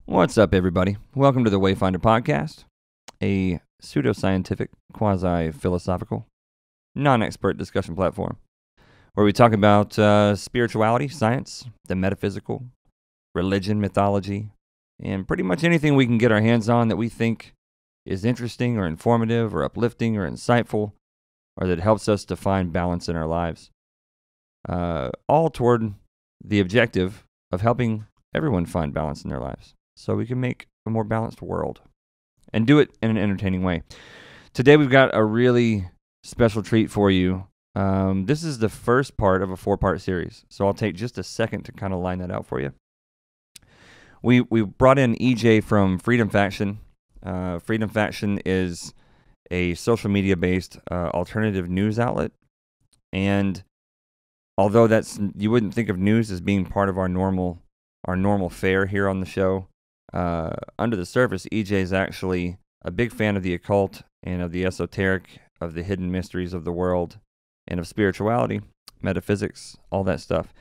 What's up, everybody? Welcome to the Wayfinder podcast, a pseudoscientific, quasi-philosophical, non-expert discussion platform where we talk about spirituality, science, the metaphysical, religion, mythology, and pretty much anything we can get our hands on that we think is interesting or informative or uplifting or insightful or that helps us to find balance in our lives. All toward the objective of helping everyone find balance in their lives, so we can make a more balanced world and do it in an entertaining way. Today we've got a really special treat for you. This is the first part of a 4-part series, so I'll take just a second to kind of line that out for you. We brought in Ejay from Freedom Faction. Freedom Faction is a social media-based alternative news outlet, and although you wouldn't think of news as being part of our normal fare here on the show, under the surface, Ejay is actually a big fan of the occult and of the esoteric, of the hidden mysteries of the world, and of spirituality, metaphysics, all that stuff.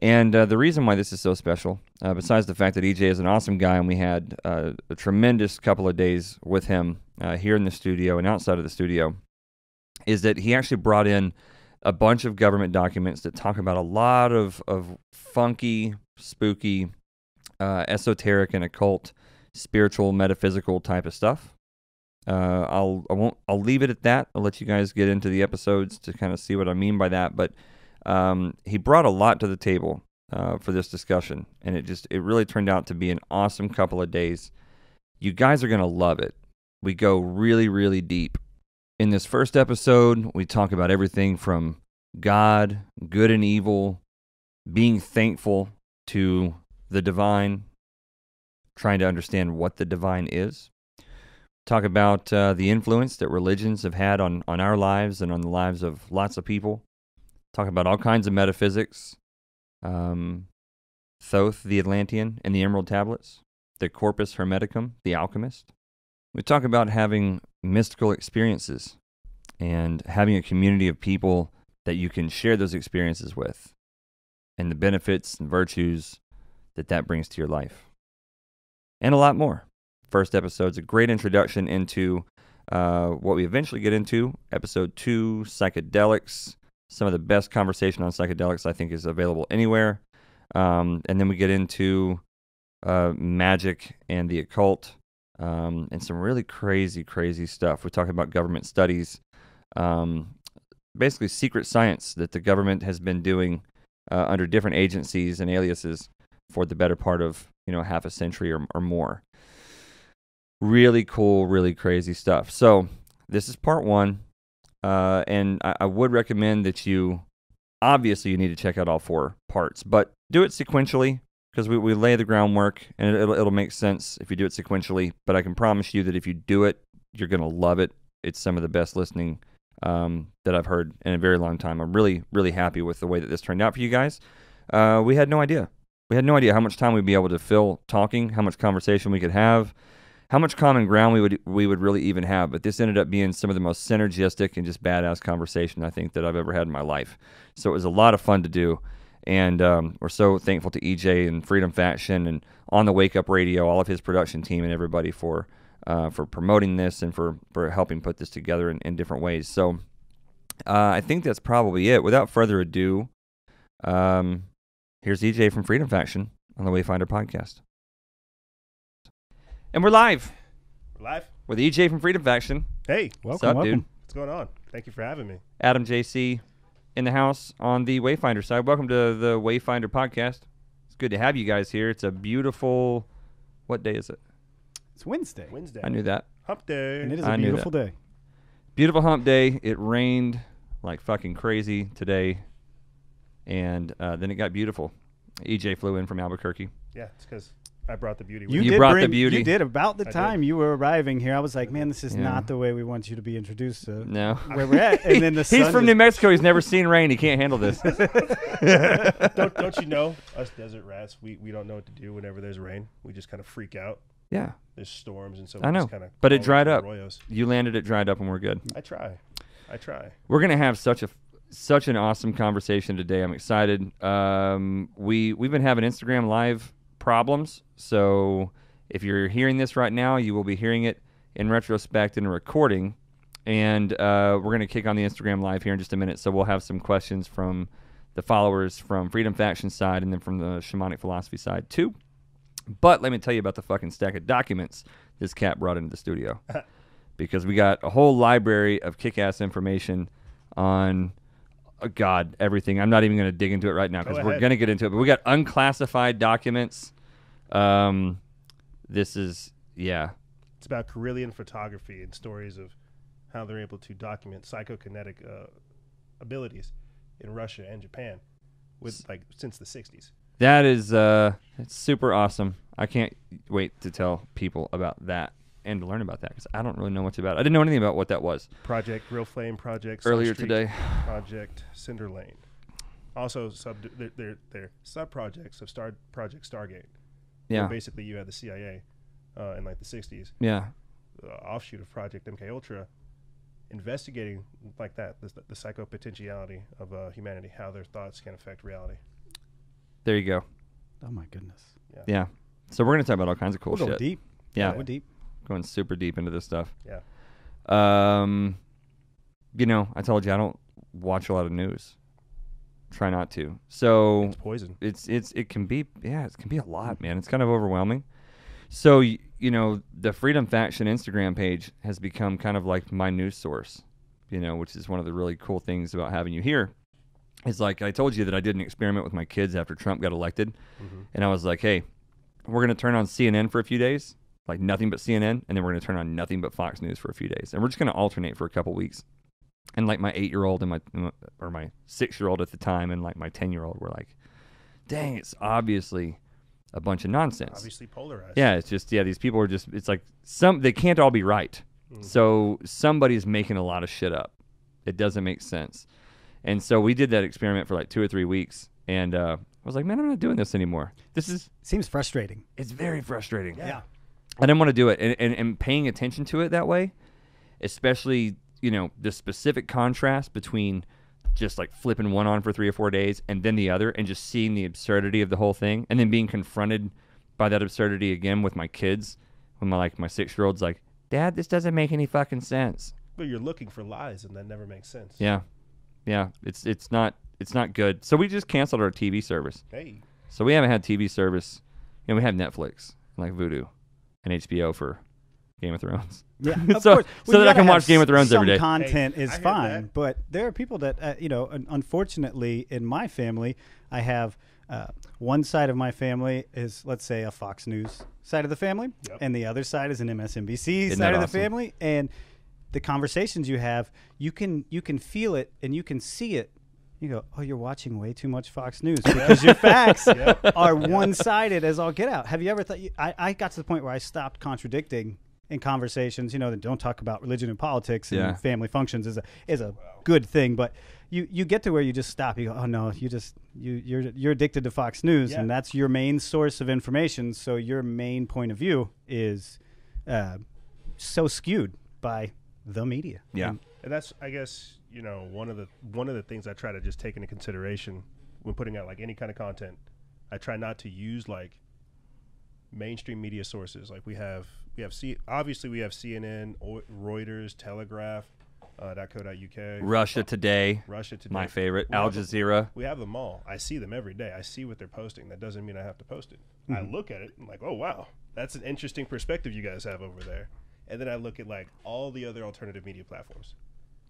And the reason why this is so special, besides the fact that Ejay is an awesome guy and we had a tremendous couple of days with him here in the studio and outside of the studio, is that he actually brought in a bunch of government documents that talk about a lot of funky, spooky, esoteric and occult, spiritual, metaphysical type of stuff. I'll leave it at that. I'll let you guys get into the episodes to kind of see what I mean by that. But he brought a lot to the table for this discussion, and it really turned out to be an awesome couple of days. You guys are gonna love it. We go really, really deep. In this first episode, we talk about everything from God, good and evil, being thankful to the divine, trying to understand what the divine is. Talk about the influence that religions have had on our lives and on the lives of lots of people. Talk about all kinds of metaphysics, Thoth the Atlantean and the Emerald Tablets, the Corpus Hermeticum, the Alchemist. We talk about having mystical experiences and having a community of people that you can share those experiences with, and the benefits and virtues that brings to your life, and a lot more. First episode's a great introduction into what we eventually get into. Episode 2, psychedelics. Some of the best conversation on psychedelics I think is available anywhere. And then we get into magic and the occult, and some really crazy, crazy stuff. We talk about government studies, basically secret science that the government has been doing under different agencies and aliases for the better part of half a century or more. Really cool, really crazy stuff. So this is part 1, and I would recommend that you need to check out all 4 parts, but do it sequentially, because we lay the groundwork, and it'll make sense if you do it sequentially. But I can promise you that if you do it, you're gonna love it. It's some of the best listening that I've heard in a very long time. I'm really, really happy with the way that this turned out for you guys. We had no idea. We had no idea how much time we'd be able to fill talking, how much conversation we could have, how much common ground we would really even have. But this ended up being some of the most synergistic and just badass conversation I think that I've ever had in my life. So it was a lot of fun to do. And we're so thankful to Ejay and Freedom Faction and On the Wake Up Radio, all of his production team and everybody for promoting this and for helping put this together in different ways. So I think that's probably it. Without further ado, here's Ejay from Freedom Faction on the Wayfinder podcast. And we're live. We're live? With Ejay from Freedom Faction. Hey. Welcome. What's up, dude? What's going on? Thank you for having me. Adam JC in the house on the Wayfinder side. Welcome to the Wayfinder podcast. It's good to have you guys here. It's a beautiful, what day is it? It's Wednesday. I knew that. Hump day. And it is a beautiful day. Beautiful hump day. It rained like fucking crazy today. And then it got beautiful. Ejay flew in from Albuquerque. Yeah, it's because I brought the beauty with me. You brought the beauty. You did. About the time you were arriving here, I was like, man, this is not the way we want you to be introduced to where we're at. And then he's from New Mexico. He's never seen rain. He can't handle this. Don't you know, us desert rats, we don't know what to do whenever there's rain. We just kind of freak out. Yeah. There's storms, and so I know. just kind of but it dried up. You landed, it dried up, and we're good. I try. We're going to have such an awesome conversation today. I'm excited. We've been having Instagram Live problems, so If you're hearing this right now, you will be hearing it in retrospect in a recording. And we're going to kick on the Instagram Live here in just a minute. So we'll have some questions from the followers from Freedom Faction side and then from the Shamanic Philosophy side too. But let me tell you about the fucking stack of documents this cat brought into the studio. Because we got a whole library of kick-ass information on, God, everything. I'm not even going to dig into it right now because we're going to get into it. But we got unclassified documents. This is, yeah. It's about Carillion photography and stories of how they're able to document psychokinetic abilities in Russia and Japan with since the 60s. That is it's super awesome. I can't wait to tell people about that and to learn about that because I don't really know much about it. I didn't know anything about what that was. Project Real Flame, Project earlier Street, today. Project Cinder Lane. Also, they're sub-projects of Project Stargate. Yeah. Basically, you had the CIA in the 60s. Yeah. Offshoot of Project MK Ultra, investigating like that the psychopotentiality of humanity, how their thoughts can affect reality. There you go. Oh my goodness. Yeah. So we're gonna talk about all kinds of cool shit. Go deep. Yeah. Go deep. Going super deep into this stuff. Yeah. I told you I don't watch a lot of news. Try not to. So it's poison. It can be a lot, man. It's kind of overwhelming. So the Freedom Faction Instagram page has become kind of like my news source, which is one of the really cool things about having you here. It's like I told you that I did an experiment with my kids after Trump got elected, and I was like, hey, we're going to turn on CNN for a few days, like nothing but CNN, and then we're going to turn on nothing but Fox News for a few days, and we're just going to alternate for a couple weeks. And like my 8-year-old and my 6-year-old at the time and like my 10-year-old were like, dang, it's obviously a bunch of nonsense. Obviously polarized. Yeah, it's just, these people are just, it's like they can't all be right. So somebody's making a lot of shit up. It doesn't make sense. And so we did that experiment for like 2 or 3 weeks. And I was like, man, I'm not doing this anymore. Seems frustrating. It's very frustrating. Yeah. I didn't want to do it. And paying attention to it that way, especially, the specific contrast between just like flipping one on for 3 or 4 days and then the other and just seeing the absurdity of the whole thing and then being confronted by that absurdity again with my kids when my 6-year-old's like, Dad, this doesn't make any fucking sense. But you're looking for lies and that never makes sense. Yeah. It's not good. So we just canceled our TV service. Hey. So we haven't had TV service. We have Netflix like Vudu and HBO for Game of Thrones. Yeah, so that I can watch Game of Thrones every day. Some content is fine, but there are people that, unfortunately, in my family, I have one side of my family is, let's say, a Fox News side of the family, and the other side is an MSNBC side of the family. And the conversations you have, you can feel it and you can see it. You go, oh, you're watching way too much Fox News because your facts are one-sided as all get out. Have you ever thought? I got to the point where I stopped contradicting in conversations, that don't talk about religion and politics and family functions is a good thing, but you get to where you just stop. You go, oh no, you're addicted to Fox News, and that's your main source of information. So your main point of view is so skewed by the media. Yeah, and that's, I guess, one of the things I try to just take into consideration when putting out like any kind of content. I try not to use like mainstream media sources. Like we have CNN, Reuters, Telegraph, .co.uk, Russia Today, my favorite, Al Jazeera. We have them all. I see them every day. I see what they're posting. That doesn't mean I have to post it. I look at it and I'm like, oh wow, that's an interesting perspective you guys have over there. And then I look at like all the other alternative media platforms,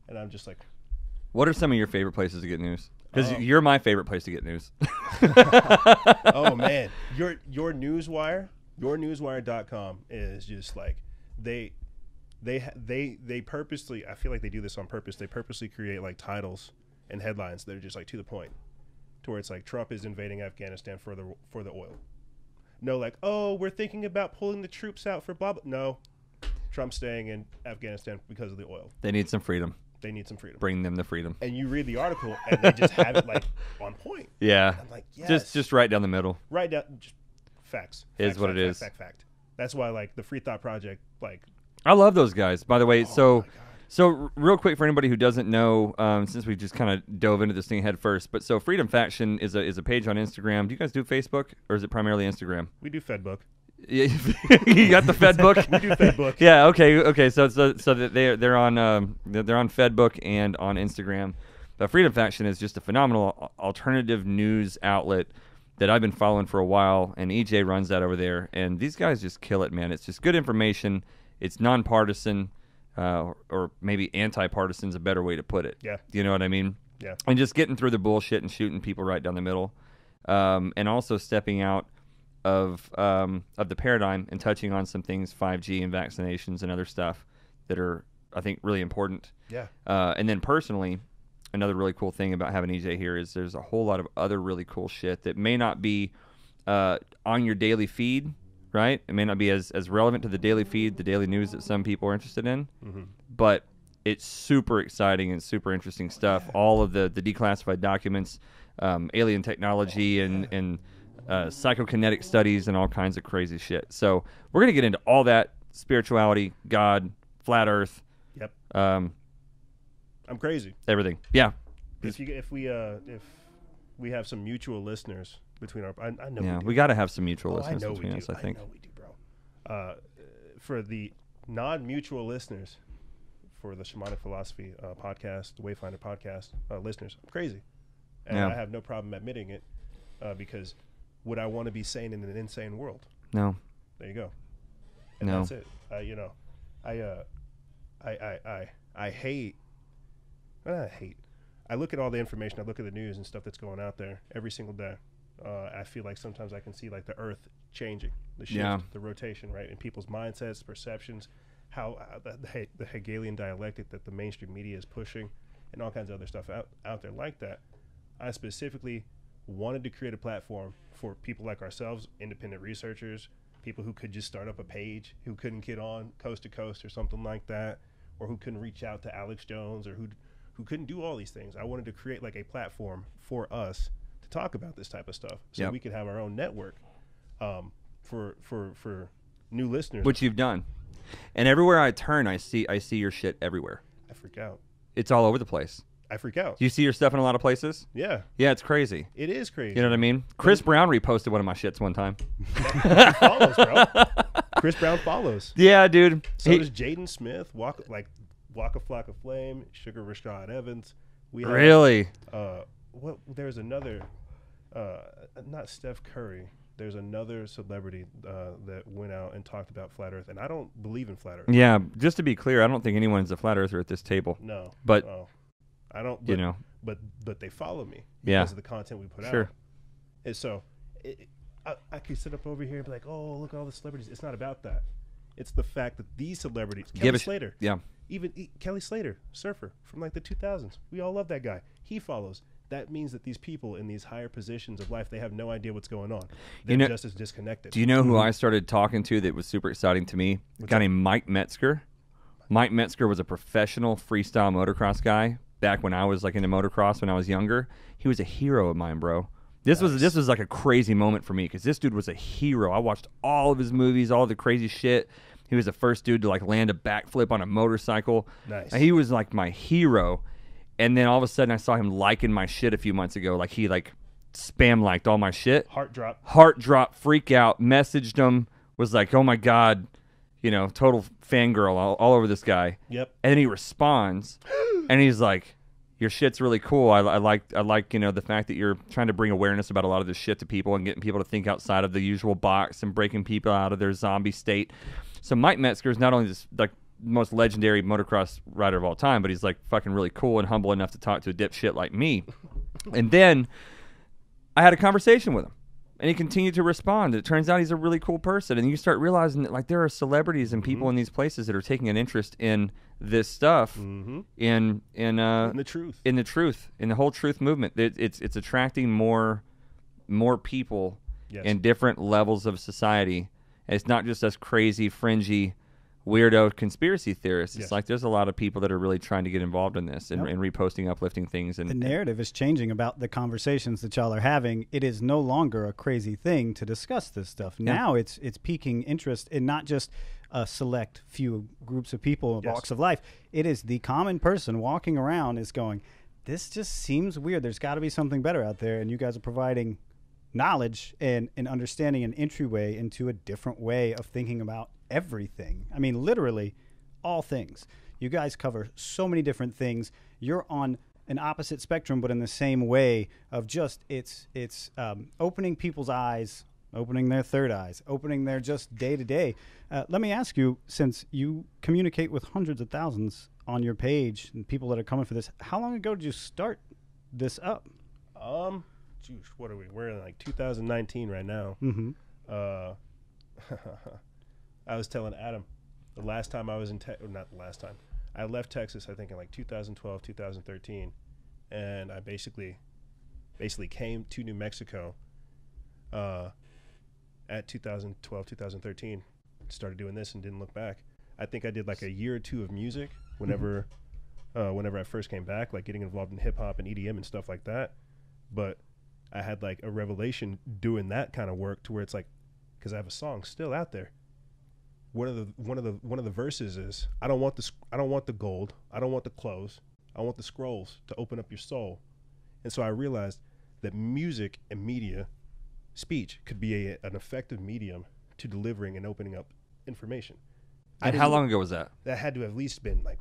and I'm just like, what are some of your favorite places to get news? Because you're my favorite place to get news. Oh man, your Newswire, yournewswire.com is just like they purposely, I feel like they do this on purpose. They purposely create like titles and headlines that are just like to the point, to where it's like Trump is invading Afghanistan for the oil. No, like, oh, we're thinking about pulling the troops out for blah blah. No, Trump's staying in Afghanistan because of the oil. They need some freedom. Bring them the freedom. And you read the article, and they just have it like on point. Yeah. I'm like, yes. Just right down the middle. Right down, just facts. Is what it is. Fact. That's why like the Free Thought Project, like. I love those guys. By the way, so real quick for anybody who doesn't know, since we just kind of dove into this thing head first, but so Freedom Faction is a page on Instagram. Do you guys do Facebook, or is it primarily Instagram? We do Fedbook. You got the Fed book. We do Fed book. Yeah. Okay. So that they're on Fedbook and on Instagram. The Freedom Faction is just a phenomenal alternative news outlet that I've been following for a while, and Ejay runs that over there. And these guys just kill it, man. It's just good information. It's nonpartisan, or maybe anti-partisan is a better way to put it. Yeah. You know what I mean? Yeah. And just getting through the bullshit and shooting people right down the middle, and also stepping out of the paradigm and touching on some things, 5G and vaccinations and other stuff that are, I think, really important. Yeah. And then personally, another really cool thing about having Ejay here is there's a whole lot of other really cool shit that may not be on your daily feed, right? It may not be as relevant to the daily feed, the daily news that some people are interested in, but it's super exciting and super interesting stuff. All of the declassified documents, alien technology, and psychokinetic studies and all kinds of crazy shit. So we're going to get into all that, spirituality, God, flat earth. Yep. I'm crazy. Everything. Yeah. If we have some mutual listeners between our, I know. Yeah, we got to have some mutual listeners I know between we us. do. I think. I know we do, bro. For the non-mutual listeners, for the Shamanic Philosophy podcast, the Wayfinder podcast listeners, I'm crazy, and I have no problem admitting it, because would I want to be sane in an insane world? No. There you go. And that's it. I hate. I look at all the information. I look at the news and stuff that's going out there every single day. I feel like sometimes I can see like the earth changing, the shift, the rotation, right? In people's mindsets, perceptions, how the Hegelian dialectic that the mainstream media is pushing, and all kinds of other stuff out there like that. I specifically wanted to create a platform for people like ourselves, independent researchers, people who could just start up a page, who couldn't get on Coast to Coast or something like that, or who couldn't reach out to Alex Jones, or who couldn't do all these things. I wanted to create like a platform for us to talk about this type of stuff, so we could have our own network for new listeners. Which you've done. And everywhere I turn, I see your shit everywhere. I freak out. It's all over the place. I freak out. Do you see your stuff in a lot of places? Yeah. Yeah, it's crazy. It is crazy. You know what I mean? Chris Brown reposted one of my shits one time. He follows, bro. Chris Brown follows. Yeah, dude. So does Jaden Smith, Waka Flocka Flame, Sugar Rashad Evans. We have, really? There's another, not Steph Curry. There's another celebrity that went out and talked about flat Earth, and I don't believe in flat Earth. Yeah, just to be clear, I don't think anyone's a flat earther at this table. No, but I don't. But, you know, but they follow me of the content we put out. Sure. And so I could sit up over here and be like, oh, look at all the celebrities. It's not about that. It's the fact that these celebrities, Kelly Slater, even Kelly Slater, surfer from like the 2000s. We all love that guy. He follows. That means that these people in these higher positions of life, they have no idea what's going on. They're just as disconnected. Do you know who I started talking to that was super exciting to me? A guy named Mike Metzger. Mike Metzger was a professional freestyle motocross guy back when I was like into motocross when I was younger. He was a hero of mine, bro. This was like a crazy moment for me because this dude was a hero. I watched all of his movies, all the crazy shit. He was the first dude to like land a backflip on a motorcycle. Nice. He was like my hero. And then all of a sudden I saw him liking my shit a few months ago. Like he like spam liked all my shit. Heart drop, freak out, messaged him, was like, oh my God, you know, total fangirl all over this guy. Yep. And then he responds and he's like, your shit's really cool. I like, you know, the fact that you're trying to bring awareness about a lot of this shit to people and getting people to think outside of the usual box and breaking people out of their zombie state. So Mike Metzger is not only just like most legendary motocross rider of all time, but he's like fucking really cool and humble enough to talk to a dipshit like me. And then I had a conversation with him and he continued to respond. It turns out he's a really cool person. And you start realizing that like there are celebrities and people in these places that are taking an interest in this stuff, in the truth, in the whole truth movement. It's attracting more people in different levels of society. And it's not just us crazy, fringy, weirdo conspiracy theorists. It's like there's a lot of people that are really trying to get involved in this and reposting uplifting things. And the narrative is changing about the conversations that y'all are having. It is no longer a crazy thing to discuss this stuff. Now it's piquing interest in not just a select few groups of people in walks of life. It is the common person walking around is going, this just seems weird. There's got to be something better out there, and you guys are providing knowledge and an understanding, an entryway into a different way of thinking about everything. I mean, literally all things. You guys cover so many different things. You're on an opposite spectrum, but in the same way of just it's opening people's eyes, opening their third eyes, opening their just day to day. Let me ask you, since you communicate with hundreds of thousands on your page and people that are coming for this, how long ago did you start this up? Geez, what are we? We're in like 2019 right now. Mm-hmm. I was telling Adam the last time I was in not the last time. I left Texas, I think in like 2012, 2013, and I basically came to New Mexico at 2012, 2013, started doing this and didn't look back. I think I did like a year or two of music whenever I first came back, like getting involved in hip hop and EDM and stuff like that. But I had like a revelation doing that kind of work to where it's like, because I have a song still out there. One of the verses is, I don't want the gold, I don't want the clothes, I want the scrolls to open up your soul. And so I realized that music and media, speech, could be an effective medium to delivering and opening up information. And how long ago was that? That had to have at least been like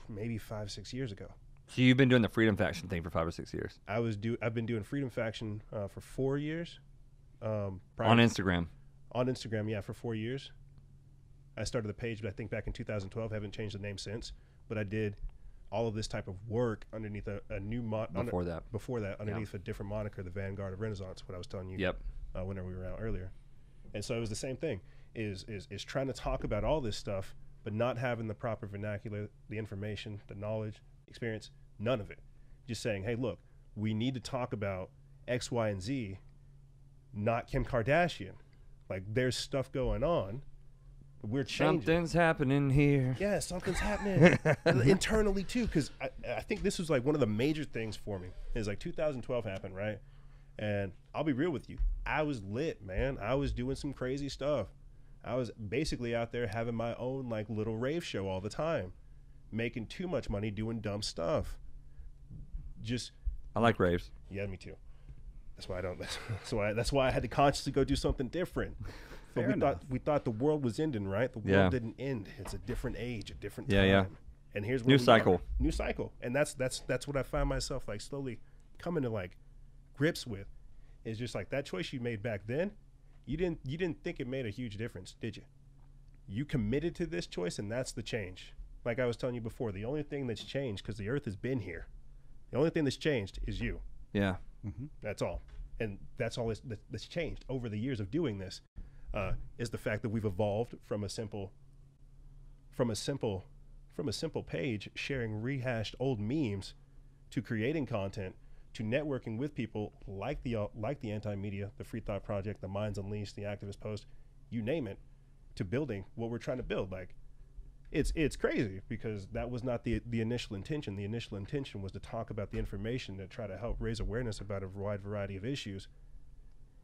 maybe 5-6 years ago. So you've been doing the Freedom Faction thing for 5 or 6 years. I've been doing Freedom Faction for 4 years. On Instagram. On Instagram, yeah, for 4 years. I started the page, but I think back in 2012. Haven't changed the name since. But I did all of this type of work underneath a new before that underneath a different moniker, the Vanguard of Renaissance. What I was telling you. Yep. Whenever we were out earlier, and so it was the same thing. Is trying to talk about all this stuff, but not having the proper vernacular, the information, the knowledge, experience, none of it. Just saying, hey, look, we need to talk about X, Y, and Z, not Kim Kardashian. Like, there's stuff going on. We're changing. Something's happening here. Yeah, something's happening internally too. Because I think this was like one of the major things for me. Is like 2012 happened, right? And I'll be real with you, I was lit, man. I was doing some crazy stuff. I was basically out there having my own like little rave show all the time, making too much money doing dumb stuff. I like raves. Yeah, me too. That's why I don't. That's why I had to consciously go do something different. But we thought the world was ending, right? The world didn't end. It's a different age, a different time. Yeah. And here's new cycle. New cycle. And that's what I find myself like slowly coming to like grips with. Is just like that choice you made back then. You didn't think it made a huge difference, did you? You committed to this choice, and that's the change. Like I was telling you before, the only thing that's changed, because the earth has been here, the only thing that's changed is you. Yeah. Mm-hmm. That's all. And that's all that's changed over the years of doing this, is the fact that we've evolved from a simple page sharing rehashed old memes to creating content to networking with people like the Anti-Media, the Free Thought Project, the Minds Unleashed, the Activist Post, you name it, to building what we're trying to build. Like, it's crazy because that was not the initial intention. The initial intention was to talk about the information to try to help raise awareness about a wide variety of issues.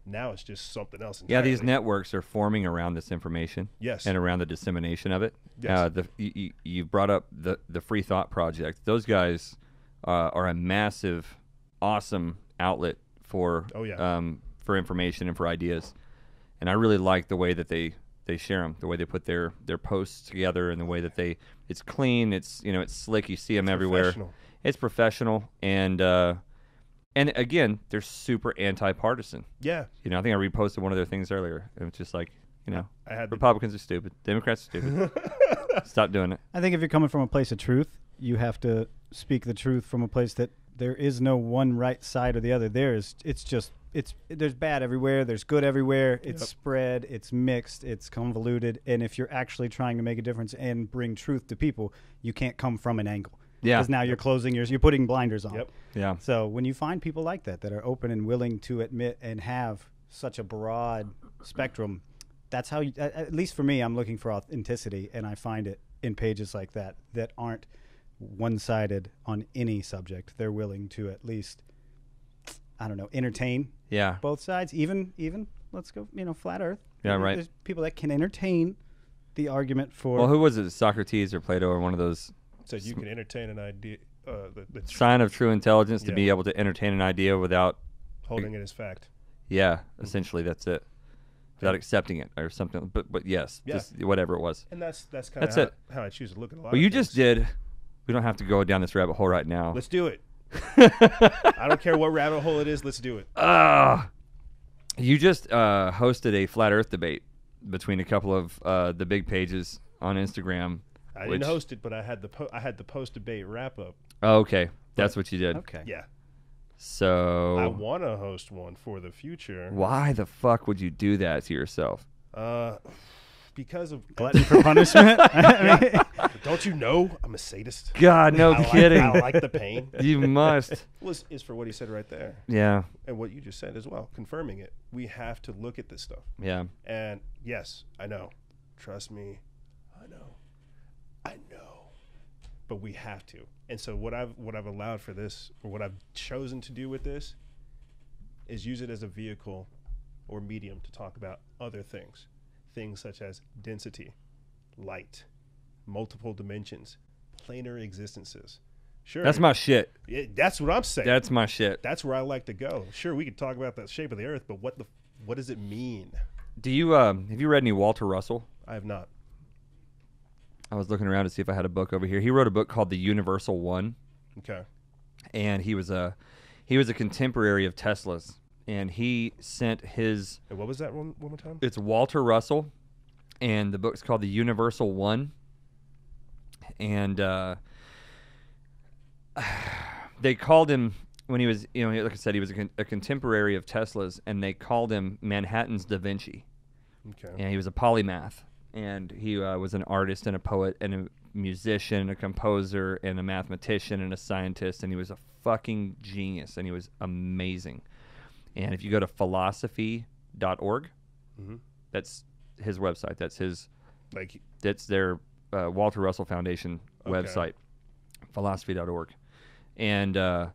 Now it's just something else entirely. Yeah, these networks are forming around this information. Yes. And around the dissemination of it. Yes. You brought up the Free Thought Project. Those guys are a massive, awesome outlet for information and for ideas. And I really like the way that they share them, the way they put their posts together, and the way that it's clean, it's slick. You see them everywhere. It's professional, and again, they're super anti-partisan. Yeah. I think I reposted one of their things earlier. It was just like, Republicans are stupid, Democrats are stupid. Stop doing it. I think if you're coming from a place of truth, you have to speak the truth from a place that there is no one right side or the other. There's bad everywhere. There's good everywhere. It's spread. It's mixed. It's convoluted. And if you're actually trying to make a difference and bring truth to people, you can't come from an angle. Yeah. Because now you're closing you're putting blinders on. Yep. Yeah. So when you find people like that are open and willing to admit and have such a broad spectrum, that's how at least for me, I'm looking for authenticity, and I find it in pages like that aren't one-sided on any subject. They're willing to at least, entertain both sides, even let's go, flat earth. Yeah, right. There's people that can entertain the argument for... Well, who was it? Socrates or Plato or one of those... Said you can entertain an idea... the sign of true intelligence to be able to entertain an idea without... holding it as fact. Yeah, essentially that's it. Without accepting it or something, but yes, just whatever it was. And that's kind of how I choose to look at a lot. Well, you just did. We don't have to go down this rabbit hole right now. Let's do it. I don't care what rabbit hole it is. Let's do it. You just hosted a flat Earth debate between a couple of the big pages on Instagram. I didn't host it, but I had the post debate wrap up. Oh, okay, that's what you did. Okay. Yeah. So I want to host one for the future. Why the fuck would you do that to yourself? Because of gluttony for punishment. Don't you know I'm a sadist? God, no kidding. I like the pain. You must. Is for what he said right there. Yeah. And what you just said as well, confirming it. We have to look at this stuff. Yeah. And yes, I know. Trust me, I know. But we have to. And so what I've allowed for this, or what I've chosen to do with this, is use it as a vehicle or medium to talk about other things. Things such as density, light, multiple dimensions, planar existences. Sure. That's my shit. That's what I'm saying. That's my shit. That's where I like to go. Sure, we could talk about the shape of the earth, but what does it mean? Do you have you read any Walter Russell? I have not. I was looking around to see if I had a book over here. He wrote a book called The Universal One. Okay. And he was a contemporary of Tesla's, and he sent his. And what was that one more time? It's Walter Russell, and the book's called The Universal One. And they called him when he was, like I said, he was a contemporary of Tesla's, and they called him Manhattan's Da Vinci. Okay. And he was a polymath. And he was an artist and a poet and a musician and a composer and a mathematician and a scientist, and he was a fucking genius, and he was amazing. And if you go to philosophy.org, that's his website. That's their Walter Russell Foundation website, philosophy.org. And the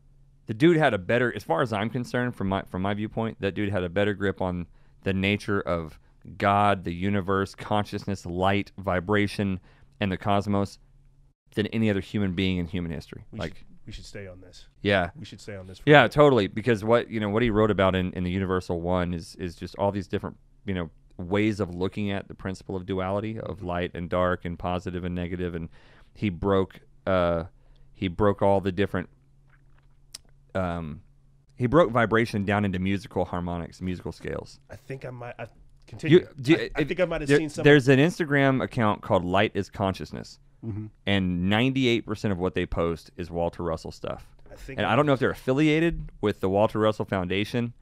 dude had a better, as far as I'm concerned, from my viewpoint, that dude had a better grip on the nature of God, the universe, consciousness, light, vibration, and the cosmos than any other human being in human history. We should stay on this. Yeah. We should stay on this. Yeah, totally. Because what he wrote about in the Universal One is just all these different ways of looking at the principle of duality, of light and dark and positive and negative, and he broke all the different. He broke vibration down into musical harmonics, musical scales. I think I might. Continue. I think I might have seen something. There's an Instagram account called Light is Consciousness, and 98% of what they post is Walter Russell stuff. I don't know if they're affiliated with the Walter Russell Foundation,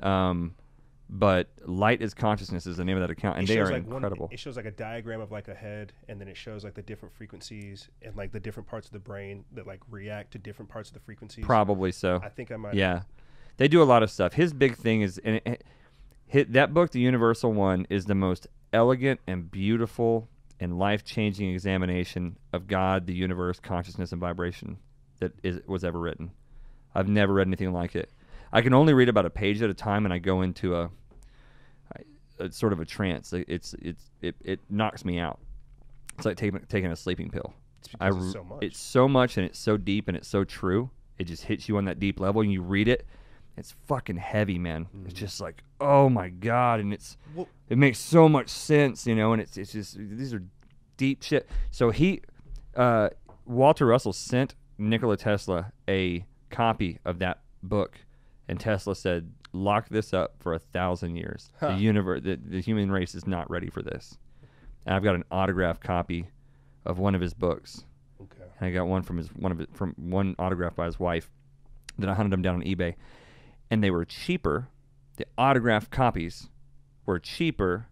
but Light is Consciousness is the name of that account, and they are incredible. It shows like a diagram of like a head, and then it shows like the different frequencies and like the different parts of the brain that like react to different parts of the frequencies. Probably so. I think I might. Yeah, they do a lot of stuff. His big thing is, that book, The Universal One, is the most elegant and beautiful and life-changing examination of God, the universe, consciousness, and vibration that was ever written. I've never read anything like it. I can only read about a page at a time, and I go into a sort of a trance. It knocks me out. It's like taking a sleeping pill. It's so much. It's so much, and it's so deep, and it's so true. It just hits you on that deep level, and you read it. It's fucking heavy, man. It's just like, oh my God, and it makes so much sense, and it's just, these are deep shit. So Walter Russell sent Nikola Tesla a copy of that book, and Tesla said, lock this up for 1,000 years. The universe, the human race is not ready for this. And I've got an autographed copy of one of his books. Okay. And I got one from one autographed by his wife that I hunted them down on eBay. And they were cheaper. The autographed copies were cheaper.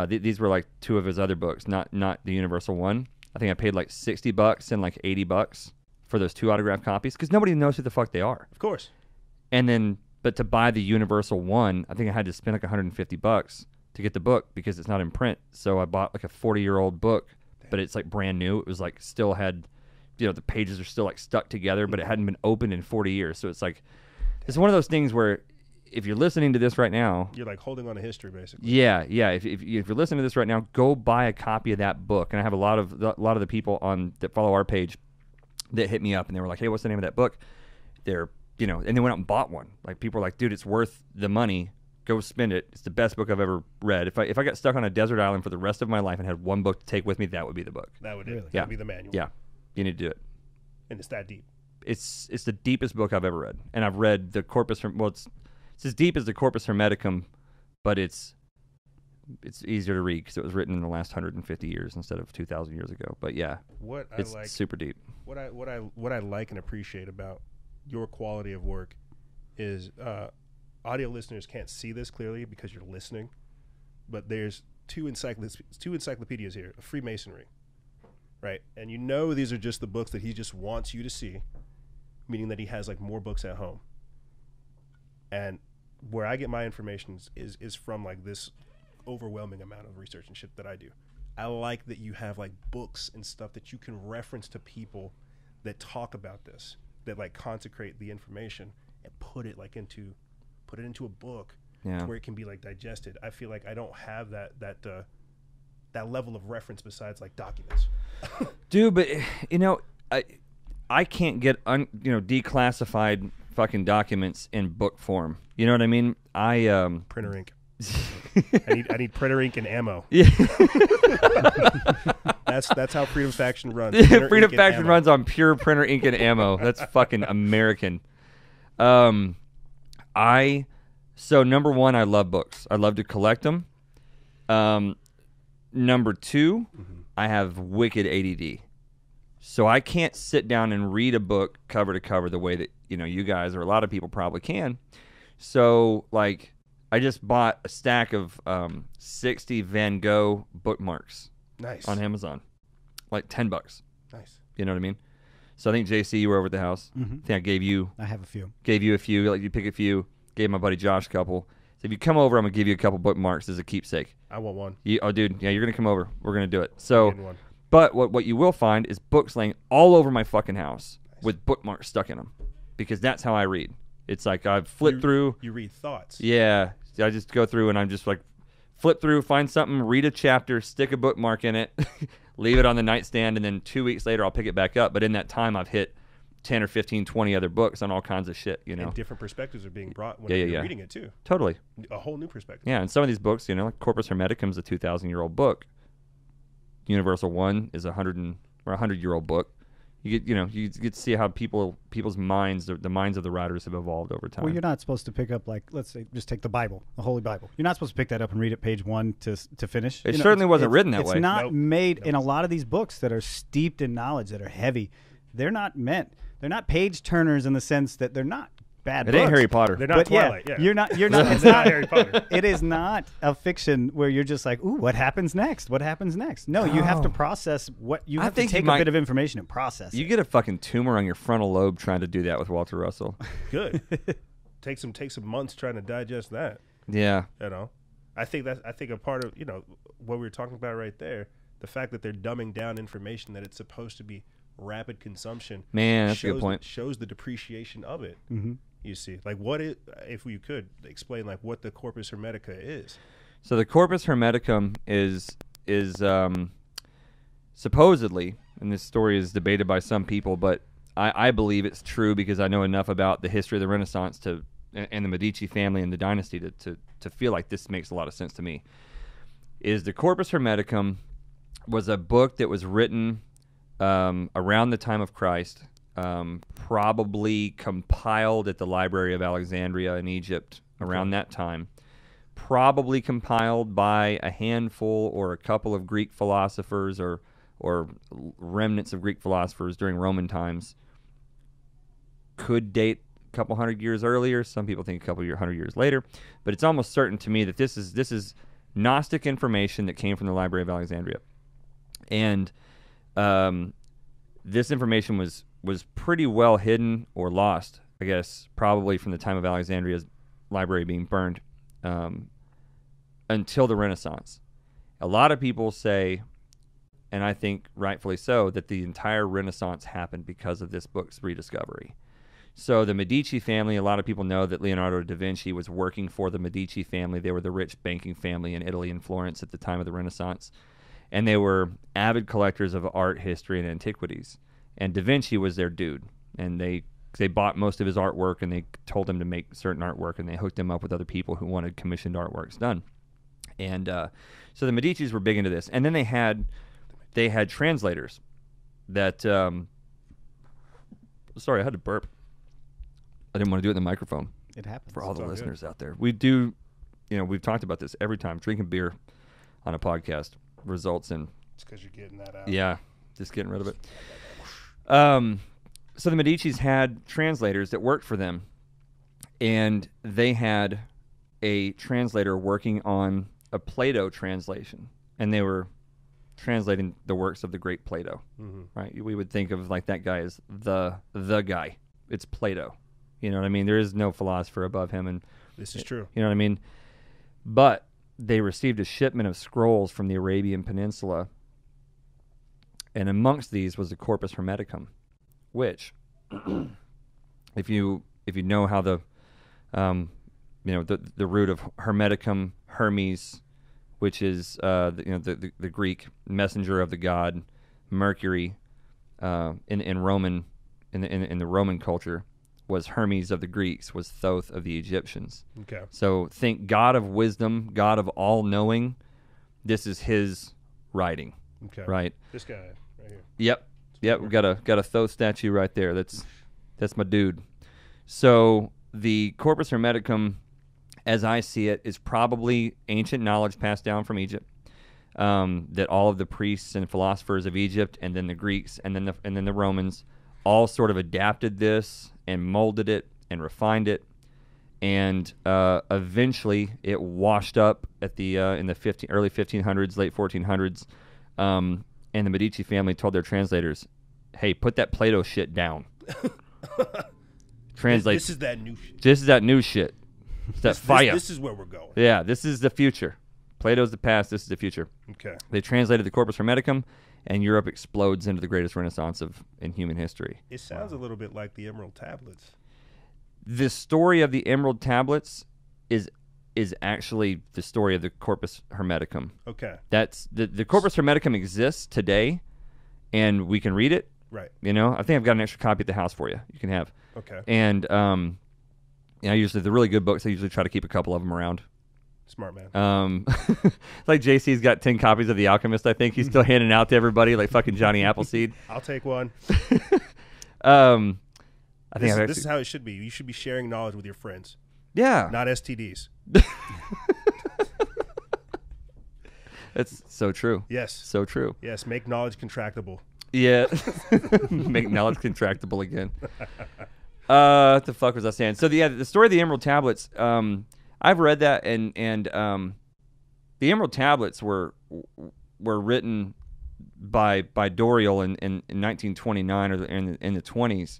These were like two of his other books, not the Universal One. I think I paid like $60 and like $80 for those two autographed copies because nobody knows who the fuck they are. Of course. And then, but to buy the Universal One, I think I had to spend like $150 to get the book because it's not in print. So I bought like a 40-year-old book, but it's like brand new. It was like still had, the pages are still like stuck together, but it hadn't been opened in 40 years. So it's like, it's one of those things where if you're listening to this right now, you're like holding on to history, basically. Yeah. If you're listening to this right now, go buy a copy of that book. And I have a lot of the people that follow our page that hit me up and they were like, "Hey, what's the name of that book?" They're you know, and they went out and bought one. Like, people were like, dude, it's worth the money. Go spend it. It's the best book I've ever read. If I got stuck on a desert island for the rest of my life and had one book to take with me, that would be the book. That would Really? be the manual. Yeah, you need to do it. And it's that deep. It's the deepest book I've ever read, and I've read the Corpus. Well, it's as deep as the Corpus Hermeticum, but it's easier to read because it was written in the last 150 years instead of 2,000 years ago. But yeah, it's super deep. What I like and appreciate about your quality of work is audio listeners can't see this clearly because you're listening, but there's two encyclopedias here of Freemasonry, right? And you know these are just the books that he just wants you to see, meaning that he has like more books at home. And where I get my information is from like this overwhelming amount of research and shit that I do. I like that you have like books and stuff that you can reference to people that talk about this, that like consecrate the information and put it into a book where it can be like digested. I feel like I don't have that level of reference besides like documents. Dude, but you know, I can't get declassified fucking documents in book form. You know what I mean? Printer ink. I need printer ink and ammo. Yeah. That's how Freedom Faction runs. Freedom Faction runs on pure printer ink and ammo. That's fucking American. So number one, I love books. I love to collect them. Number two, I have wicked ADD. So I can't sit down and read a book cover to cover the way that, you know, you guys or a lot of people probably can. So like, I just bought a stack of 60 Van Gogh bookmarks. Nice. On Amazon. Like $10. Nice. You know what I mean? So I think JC, you were over at the house. I think I gave you. I have a few. Gave you a few. Like, you pick a few. Gave my buddy Josh a couple. So if you come over, I'm gonna give you a couple bookmarks as a keepsake. I want one. Oh, dude, yeah, you're gonna come over. We're gonna do it. So, One. but what you will find is books laying all over my fucking house with bookmarks stuck in them, because that's how I read. It's like I've flipped through. You read thoughts. Yeah, I just go through and I'm just like flip through, find something, read a chapter, stick a bookmark in it, leave it on the nightstand, and then 2 weeks later I'll pick it back up. But in that time, I've hit 10 or 15, 20 other books on all kinds of shit, you know. And different perspectives are being brought when you're reading it too. Totally. A whole new perspective. Yeah, and some of these books, you know, like Corpus Hermeticum is a 2,000-year-old book. Universal One is a 100-year-old book. You get to see how people's minds, the minds of the writers have evolved over time. Well, you're not supposed to pick up, like, let's say, just take the Bible, the Holy Bible. You're not supposed to pick that up and read it page 1 to finish. It certainly wasn't written that way. It's not made in a lot of these books that are steeped in knowledge, that are heavy. They're not page turners in the sense that they're not bad books. It ain't Harry Potter. They're not Twilight. Yeah. You're not. It's not Harry Potter. It is not a fiction where you're just like, ooh, what happens next? What happens next? No, you have to process what you have to take a bit of information and process. You get a fucking tumor on your frontal lobe trying to do that with Walter Russell. Good. Take some months trying to digest that. Yeah. You know, I think a part of, you know, what we were talking about right there, the fact that they're dumbing down information, that it's supposed to be rapid consumption. Man, that's a good point. Shows the depreciation of it. Mm-hmm. You see, like, if you could explain like what the Corpus Hermetica is. So the Corpus Hermeticum is supposedly, and this story is debated by some people, but I believe it's true because I know enough about the history of the Renaissance and the Medici family and the dynasty to feel like this makes a lot of sense to me. Is the Corpus Hermeticum was a book that was written around the time of Christ, probably compiled at the Library of Alexandria in Egypt around that time, probably compiled by a handful or a couple of Greek philosophers or remnants of Greek philosophers during Roman times. Could date a couple hundred years earlier. Some people think a couple hundred years later, but it's almost certain to me that this is Gnostic information that came from the Library of Alexandria, and this information was pretty well hidden or lost, I guess, probably from the time of Alexandria's library being burned until the Renaissance. A lot of people say, and I think rightfully so, that the entire Renaissance happened because of this book's rediscovery. So the Medici family, a lot of people know that Leonardo da Vinci was working for the Medici family. They were the rich banking family in Italy and Florence at the time of the Renaissance. And they were avid collectors of art, history, and antiquities. And Da Vinci was their dude. And they they bought most of his artwork, and they told him to make certain artwork, and they hooked him up with other people who wanted commissioned artworks done. And so the Medicis were big into this. And then they had translators that, sorry, I had to burp. I didn't want to do it in the microphone. It happens. For all the all listeners out there. We do, we've talked about this every time. Drinking beer on a podcast results in... It's because you're getting that out. Yeah, just getting rid of it. So the Medicis had translators that worked for them, and they had a translator working on a Plato translation, and they were translating the works of the great Plato, right? We would think of like that guy as the guy. It's Plato. You know what I mean? There is no philosopher above him, and This is true. you know what I mean? But they received a shipment of scrolls from the Arabian Peninsula, and amongst these was the Corpus Hermeticum, which, if you know how the root of Hermeticum, Hermes, which is the Greek messenger of the god Mercury, in the Roman culture, was Hermes of the Greeks, was Thoth of the Egyptians. Okay. So think God of wisdom, God of all knowing. This is his writing. Okay. Right. This guy right here. Yep. We got a Thoth statue right there. That's my dude. So the Corpus Hermeticum, as I see it, is probably ancient knowledge passed down from Egypt. That all of the priests and philosophers of Egypt, and then the Greeks, and then the Romans, all sort of adapted this and molded it and refined it, and eventually it washed up at the in the early 1500s, late 1400s. And the Medici family told their translators, "Hey, put that Plato shit down." Translate. This is that new shit. This is that new shit. It's that fire. This is where we're going. Yeah, this is the future. Plato's the past. This is the future. Okay. They translated the Corpus Hermeticum, and Europe explodes into the greatest renaissance in human history. It sounds a little bit like the Emerald Tablets. The story of the Emerald Tablets is actually the story of the Corpus Hermeticum. Okay. That's the Corpus Hermeticum exists today, and we can read it. Right. I think I've got an extra copy at the house for you. You can have. Okay. And usually the really good books, I usually try to keep a couple of them around. Smart man. Like JC's got 10 copies of The Alchemist. I think he's still handing out to everybody, like fucking Johnny Appleseed. I'll take one. I think this is how it should be. You should be sharing knowledge with your friends. Yeah. Not STDs. That's so true. Yes. So true. Yes. Make knowledge contractable. Yeah. Make knowledge contractable again. What the fuck was I saying? So the story of the Emerald Tablets, I've read that, and the Emerald Tablets were written by Doriel in 1929 or in the 20s.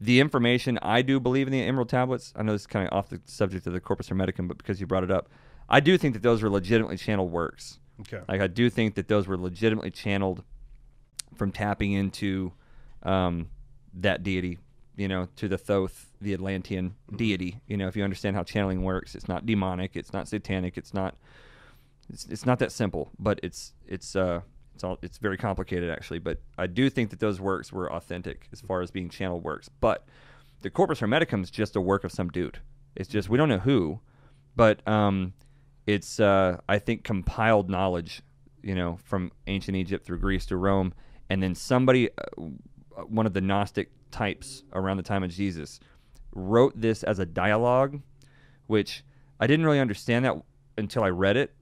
The information, I do believe in the Emerald Tablets. I know this is kind of off the subject of the Corpus Hermeticum, but because you brought it up, I do think that those were legitimately channeled works. Okay. Like I do think that those were legitimately channeled from tapping into that deity, to the Thoth, the Atlantean deity. If you understand how channeling works, it's not demonic, it's not satanic, it's not that simple, but it's very complicated actually. But I do think that those works were authentic as far as being channeled works. But the Corpus Hermeticum is just a work of some dude. It's just, we don't know who, but it's I think compiled knowledge, from ancient Egypt through Greece to Rome, and then somebody, one of the Gnostic types around the time of Jesus, wrote this as a dialogue, which I didn't really understand that until I read it.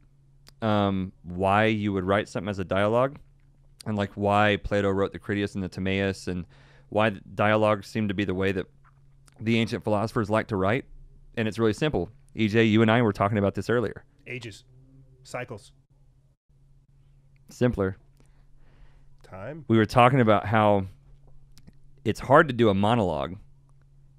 Why you would write something as a dialogue, and like why Plato wrote the Critias and the Timaeus, and why dialogue seemed to be the way that the ancient philosophers like to write. And it's really simple. EJ, you and I were talking about this earlier. Ages. Cycles. Simpler. Time. We were talking about how it's hard to do a monologue.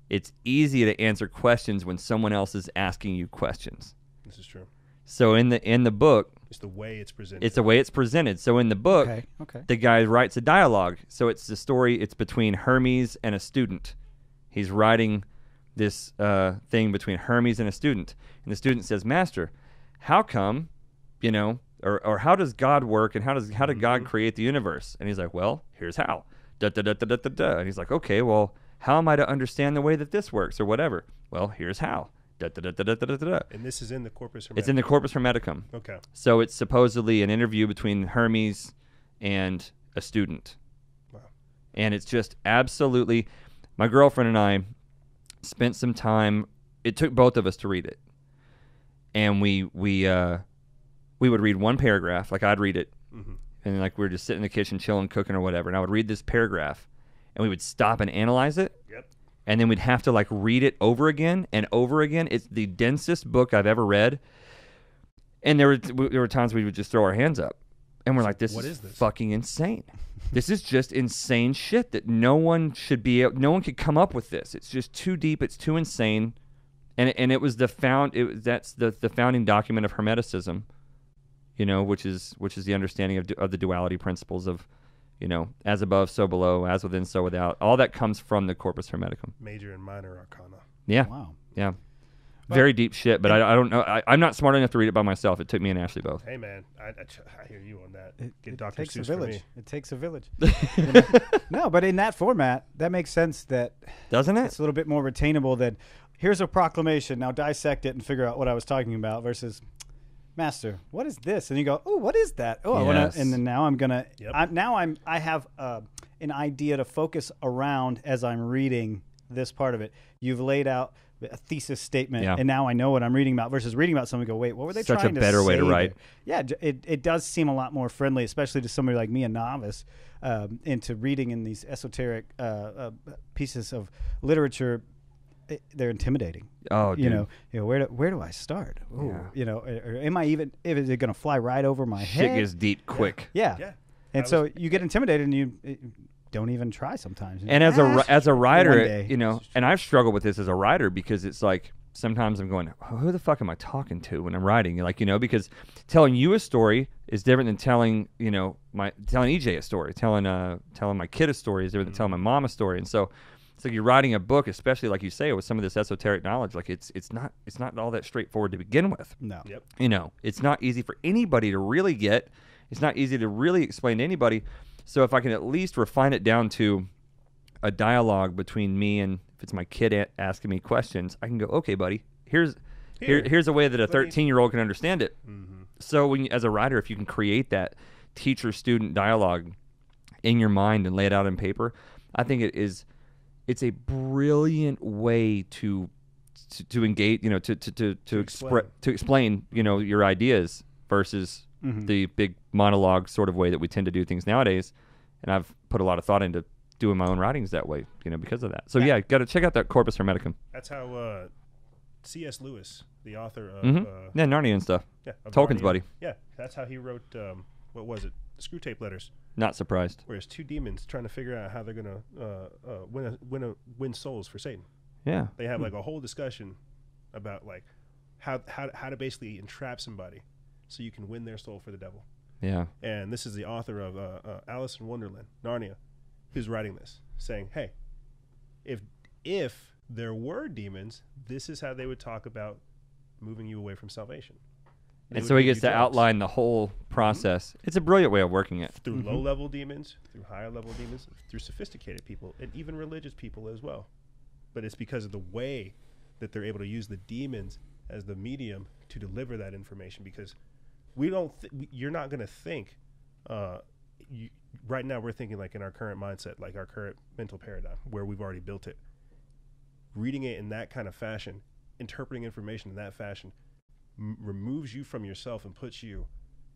It's easy to answer questions when someone else is asking you questions. This is true. So in the book, it's the way it's presented. It's the way it's presented. So in the book, okay. The guy writes a dialogue. So it's the story. It's between Hermes and a student. He's writing this thing between Hermes and a student, and the student says, "Master, how come, or how does God work, and how did God create the universe?" And he's like, "Well, here's how." Da da da da da da da. And he's like, "Okay, well, how am I to understand the way that this works or whatever? Well, here's how. Da, da, da, da, da, da, da, da. And this is in the Corpus Hermeticum. It's in the Corpus Hermeticum. Okay. So it's supposedly an interview between Hermes and a student. Wow. And it's just absolutely, my girlfriend and I spent some time, it took both of us to read it. And we would read one paragraph, like I'd read it, and like we were just sitting in the kitchen chilling, cooking or whatever, and I would read this paragraph, and we would stop and analyze it. Yep. And then we'd have to like read it over again and over again. It's the densest book I've ever read. And there were times we would just throw our hands up. And we're like, this is fucking insane. This is just insane shit that no one could come up with this. It's just too deep. It's too insane. And it was that's the founding document of Hermeticism, which is the understanding of the duality principles of, as above, so below, as within, so without. All that comes from the Corpus Hermeticum. Major and minor arcana. Yeah. Wow. Yeah. Very deep shit, but I don't know. I'm not smart enough to read it by myself. It took me and Ashley both. Hey, man, I hear you on that. It Dr. takes a Seuss village. for me. It takes a village. No, but in that format, that makes sense. Doesn't it? It's a little bit more retainable than, here's a proclamation, now dissect it and figure out what I was talking about, versus, Master, what is this? And you go, oh, what is that? Oh, I want to, and then now I'm gonna. Yep. I have an idea to focus around as I'm reading this part of it. You've laid out a thesis statement, and now I know what I'm reading about. Versus reading about something, go, wait, what were they trying to say? Such a better way to write. Yeah, it does seem a lot more friendly, especially to somebody like me, a novice, into reading in these esoteric pieces of literature. They're intimidating. Oh, dude. Where do I start? Ooh, or am I even? Is it going to fly right over my head? Shit gets deep quick. Yeah. And so you get intimidated, and you don't even try sometimes. And as a writer, and I've struggled with this as a writer, because it's like sometimes I'm going, who the fuck am I talking to when I'm writing? Because telling you a story is different than telling Ejay a story. Telling my kid a story is different than telling my mom a story. And so it's like you're writing a book, especially like you say, with some of this esoteric knowledge. Like it's not all that straightforward to begin with. No. Yep. It's not easy for anybody to really get. It's not easy to really explain to anybody. So if I can at least refine it down to a dialogue between me and, if it's my kid asking me questions, I can go, okay, buddy, here's a way that a 13-year-old can understand it. Mm-hmm. So as a writer, if you can create that teacher-student dialogue in your mind and lay it out on paper, I think it's a brilliant way to engage, to explain, your ideas versus the big monologue sort of way that we tend to do things nowadays. And I've put a lot of thought into doing my own writings that way, because of that. So got to check out that Corpus Hermeticum. That's how C.S. Lewis, the author of Narnia and stuff. Yeah, Tolkien's buddy. Yeah, that's how he wrote. What was it? Screw Tape Letters. Not surprised. Where it's two demons trying to figure out how they're gonna win souls for Satan. Yeah, they have like a whole discussion about like how to basically entrap somebody so you can win their soul for the devil. Yeah. And this is the author of Alice in Wonderland, Narnia, who's writing this, saying, hey, if there were demons, this is how they would talk about moving you away from salvation. And so he gets to outline the whole process. Mm-hmm. It's a brilliant way of working it. Through low-level demons, through higher-level demons, through sophisticated people, and even religious people as well. But it's because of the way that they're able to use the demons as the medium to deliver that information, because you're not going to think right now. We're thinking like in our current mindset, like our current mental paradigm where we've already built it. Reading it in that kind of fashion, interpreting information in that fashion, removes you from yourself and puts you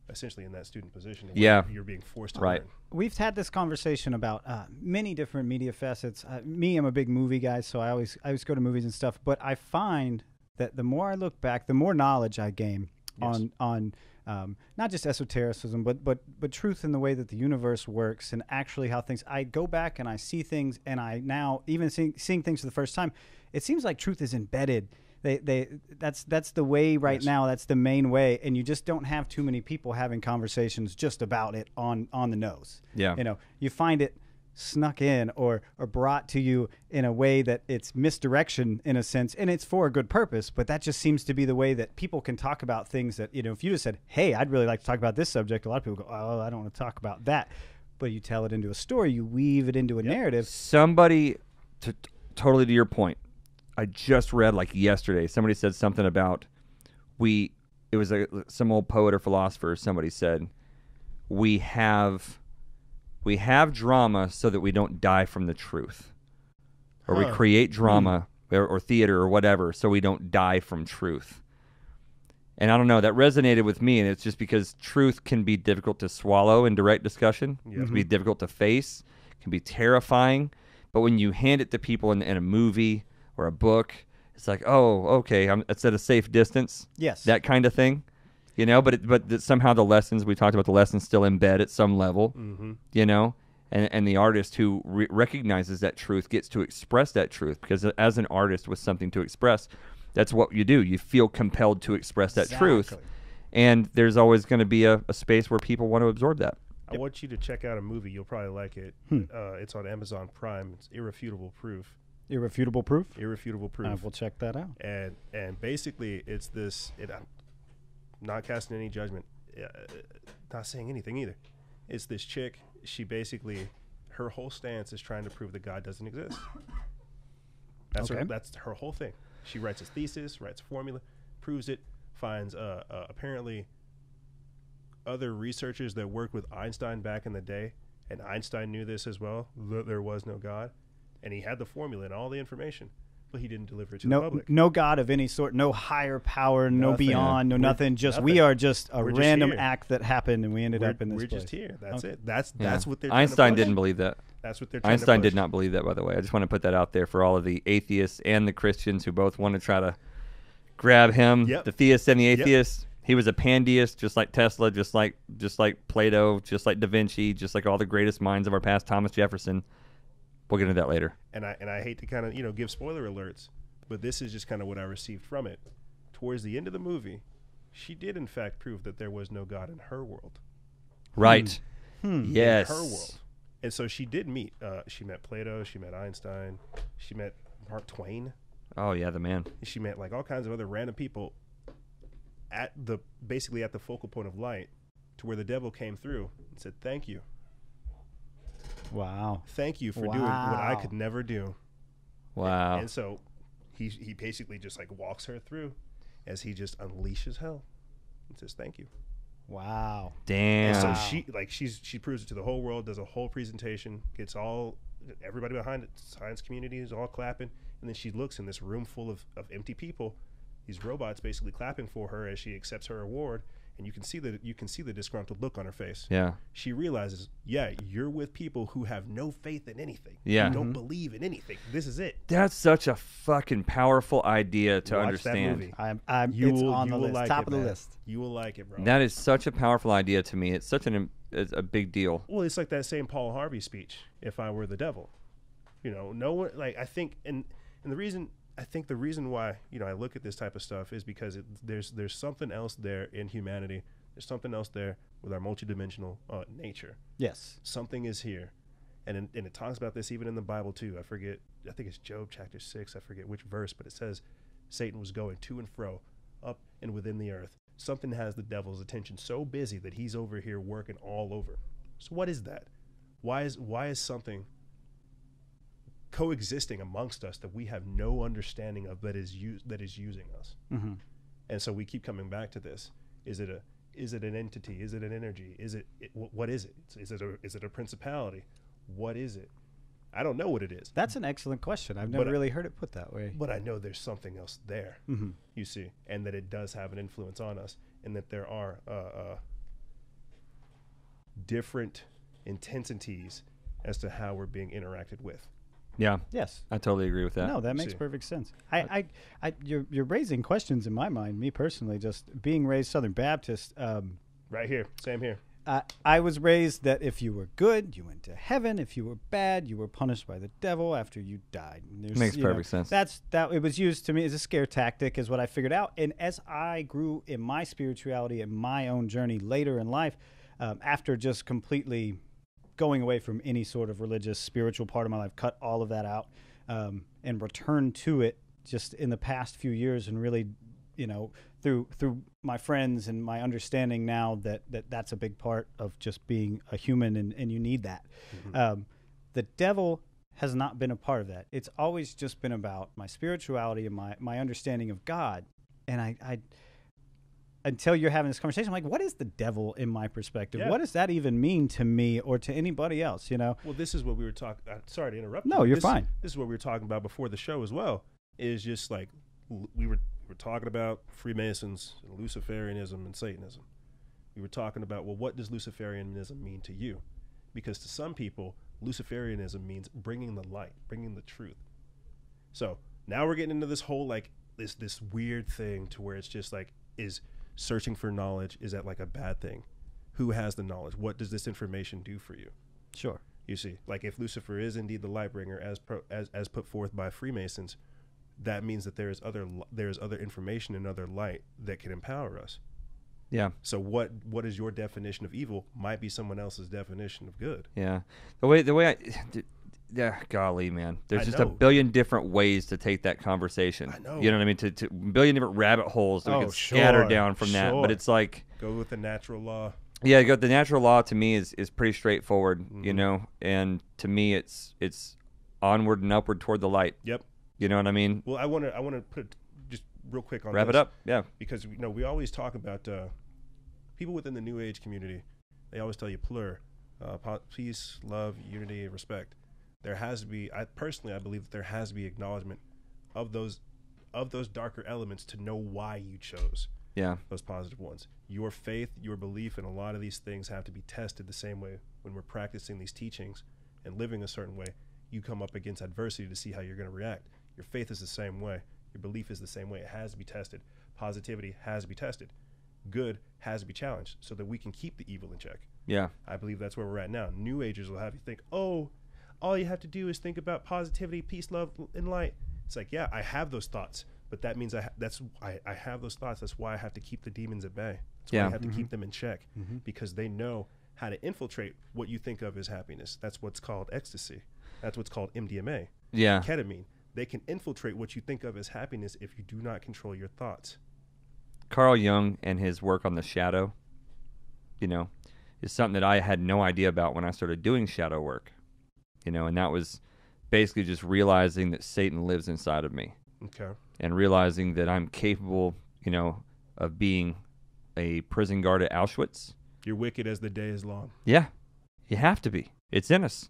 essentially in that student position where you're being forced to learn. We've had this conversation about many different media facets. I'm a big movie guy, so I always go to movies and stuff, but I find that the more I look back, the more knowledge I gain on not just esotericism, but truth in the way that the universe works and actually how things. I go back and I see things, and I now even seeing things for the first time, it seems like truth is embedded. That's the way right now. That's the main way, and you just don't have too many people having conversations just about it on the nose. Yeah, you find it snuck in or brought to you in a way that it's misdirection in a sense, and it's for a good purpose, but that just seems to be the way that people can talk about things that, if you just said, hey, I'd really like to talk about this subject, a lot of people go, oh, I don't want to talk about that. But you tell it into a story, you weave it into a narrative. Somebody totally to your point, I just read like yesterday, somebody said something about it was some old poet or philosopher, somebody said, we have drama so that we don't die from the truth. Or we create drama or theater or whatever so we don't die from truth. And I don't know, that resonated with me, and it's just because truth can be difficult to swallow in direct discussion. It can be difficult to face, it can be terrifying. But when you hand it to people in a movie or a book, it's like, oh, okay, it's at a safe distance. Yes. That kind of thing. You know, but somehow the lessons, we talked about the lessons still embed at some level, you know, and the artist who recognizes that truth gets to express that truth, because as an artist with something to express, that's what you do. You feel compelled to express that truth, and there's always going to be a space where people want to absorb that. I want you to check out a movie. You'll probably like it. It's on Amazon Prime. It's Irrefutable Proof. Irrefutable Proof? Irrefutable Proof. I will check that out. And basically, it's this... not casting any judgment, not saying anything either. It's this chick. She basically, her whole stance is trying to prove that God doesn't exist. That's her whole thing. She writes a thesis, writes a formula, proves it, finds apparently other researchers that worked with Einstein back in the day, and Einstein knew this as well, that there was no God, and he had the formula and all the information. But he didn't deliver it to the public. No God of any sort, no higher power, no beyond, no nothing. We are just a random act that happened, and we ended up in this place. We're just here. That's it. That's what they're. Einstein didn't believe that. That's what they're. Einstein did not believe that, by the way. I just want to put that out there for all of the atheists and the Christians who both want to try to grab him. The theists and the atheists. He was a pandeist, just like Tesla, just like Plato, just like Da Vinci, just like all the greatest minds of our past. Thomas Jefferson. We'll get into that later. And I hate to kind of, give spoiler alerts, but this is just kind of what I received from it. Towards the end of the movie, she did in fact prove that there was no God in her world. Right. Yes. In her world. And so she did meet. She met Plato. She met Einstein. She met Mark Twain. Oh yeah, the man. She met like all kinds of other random people basically at the focal point of light, to where the devil came through and said, "Thank you. Wow. Thank you for doing what I could never do." Wow. And so he basically just like walks her through as he just unleashes hell and says, "Thank you." Wow. Damn. And so she proves it to the whole world, does a whole presentation, gets everybody behind it, science community is all clapping, and then she looks in this room full of empty people, these robots basically clapping for her as she accepts her award. And you can see the disgruntled look on her face. Yeah. She realizes, you're with people who have no faith in anything. Yeah. Who don't believe in anything. This is it. That's such a fucking powerful idea to understand. That movie. It's on the list. Top of the list. You will like it, bro. That is such a powerful idea to me. It's such it's a big deal. Well, it's like that same Paul Harvey speech, "If I were the devil." No one, like, I think, and the reason why, I look at this type of stuff is because there's something else there in humanity. There's something else there with our multidimensional nature. Yes. Something is here. And it talks about this even in the Bible too. I think it's Job chapter 6. I forget which verse, but it says Satan was going to and fro, up and within the earth. Something has the devil's attention so busy that he's over here working all over. So what is that? Why is something coexisting amongst us that we have no understanding of that is using us? Mm-hmm. And so we keep coming back to this. Is it an entity? Is it an energy? What is it? Is it a principality? What is it? I don't know what it is. That's an excellent question. I've never really heard it put that way. But I know there's something else there, you see, and that it does have an influence on us, and that there are different intensities as to how we're being interacted with. Yeah. Yes. I totally agree with that. No, that makes perfect sense. You're raising questions in my mind. Me personally, just being raised Southern Baptist. Right here. Same here. I was raised that if you were good, you went to heaven. If you were bad, you were punished by the devil after you died. Makes perfect sense. That it was used to me as a scare tactic, is what I figured out. And as I grew in my spirituality and my own journey later in life, after just completely going away from any sort of religious, spiritual part of my life, cut all of that out, and returned to it just in the past few years, and really, through my friends and my understanding now that's a big part of just being a human, and you need that. Mm-hmm. The devil has not been a part of that. It's always just been about my spirituality and my understanding of God. And I until you're having this conversation, I'm like, what is the devil in my perspective? Yeah. What does that even mean to me or to anybody else, you know? Well, this is what we were talking. Sorry to interrupt. No, you're fine. This is what we were talking about before the show as well. Is just like we were talking about Freemasons, and Luciferianism, and Satanism. We were talking about, well, what does Luciferianism mean to you? Because to some people, Luciferianism means bringing the light, bringing the truth. So now we're getting into this whole like this weird thing to where it's just like, is searching for knowledge, is that like a bad thing? Who has the knowledge? What does this information do for you? Sure. You see, like if Lucifer is indeed the light bringer as put forth by Freemasons, that means that there's other information and other light that can empower us. Yeah. So what is your definition of evil might be someone else's definition of good. Yeah. Yeah, golly, man. There's just a billion different ways to take that conversation. I know. You know what I mean? To billion different rabbit holes that we can scatter down from that. But it's like, go with the natural law. Yeah, the natural law to me is pretty straightforward, you know, and to me it's onward and upward toward the light. Yep. You know what I mean? Well, I want to put just real quick on wrap this, it up. Yeah. Because we always talk about people within the New Age community. They always tell you plur, peace, love, unity, and respect. There has to be. I believe that there has to be acknowledgement of those darker elements to know why you chose those positive ones. Your faith, your belief in a lot of these things have to be tested the same way when we're practicing these teachings and living a certain way. You come up against adversity to see how you're going to react. Your faith is the same way. Your belief is the same way. It has to be tested. Positivity has to be tested. Good has to be challenged so that we can keep the evil in check. Yeah. I believe that's where we're at now. New Agers will have you think, oh, all you have to do is think about positivity, peace, love, and light. It's like, yeah, I have those thoughts, but that means I have those thoughts. That's why I have to keep the demons at bay. That's why I have to keep them in check because they know how to infiltrate what you think of as happiness. That's what's called ecstasy. That's what's called MDMA. Yeah. Ketamine. They can infiltrate what you think of as happiness if you do not control your thoughts. Carl Jung and his work on the shadow, is something that I had no idea about when I started doing shadow work. And that was basically just realizing that Satan lives inside of me. Okay. And realizing that I'm capable, of being a prison guard at Auschwitz. You're wicked as the day is long. Yeah. You have to be. It's in us.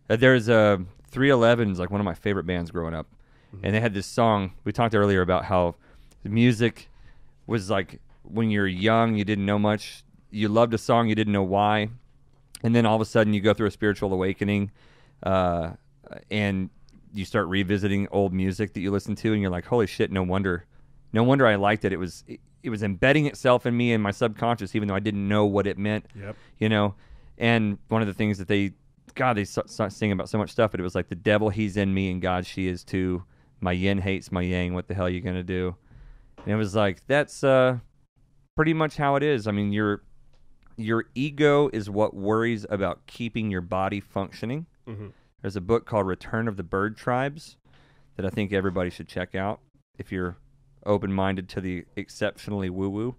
There's 311's like one of my favorite bands growing up. Mm-hmm. And they had this song. We talked earlier about how the music was like when you're young, you didn't know much. You loved a song, you didn't know why. And then all of a sudden you go through a spiritual awakening and you start revisiting old music that you listen to and you're like, holy shit, no wonder I liked it. It was embedding itself in me and my subconscious even though I didn't know what it meant. Yep. And one of the things that they sing about so much stuff, but it was like the devil, he's in me, and God, she is too. My yin hates my yang. What the hell are you going to do? And it was like, that's pretty much how it is. I mean, your ego is what worries about keeping your body functioning. Mm-hmm. There's a book called Return of the Bird Tribes that I think everybody should check out if you're open-minded to the exceptionally woo-woo.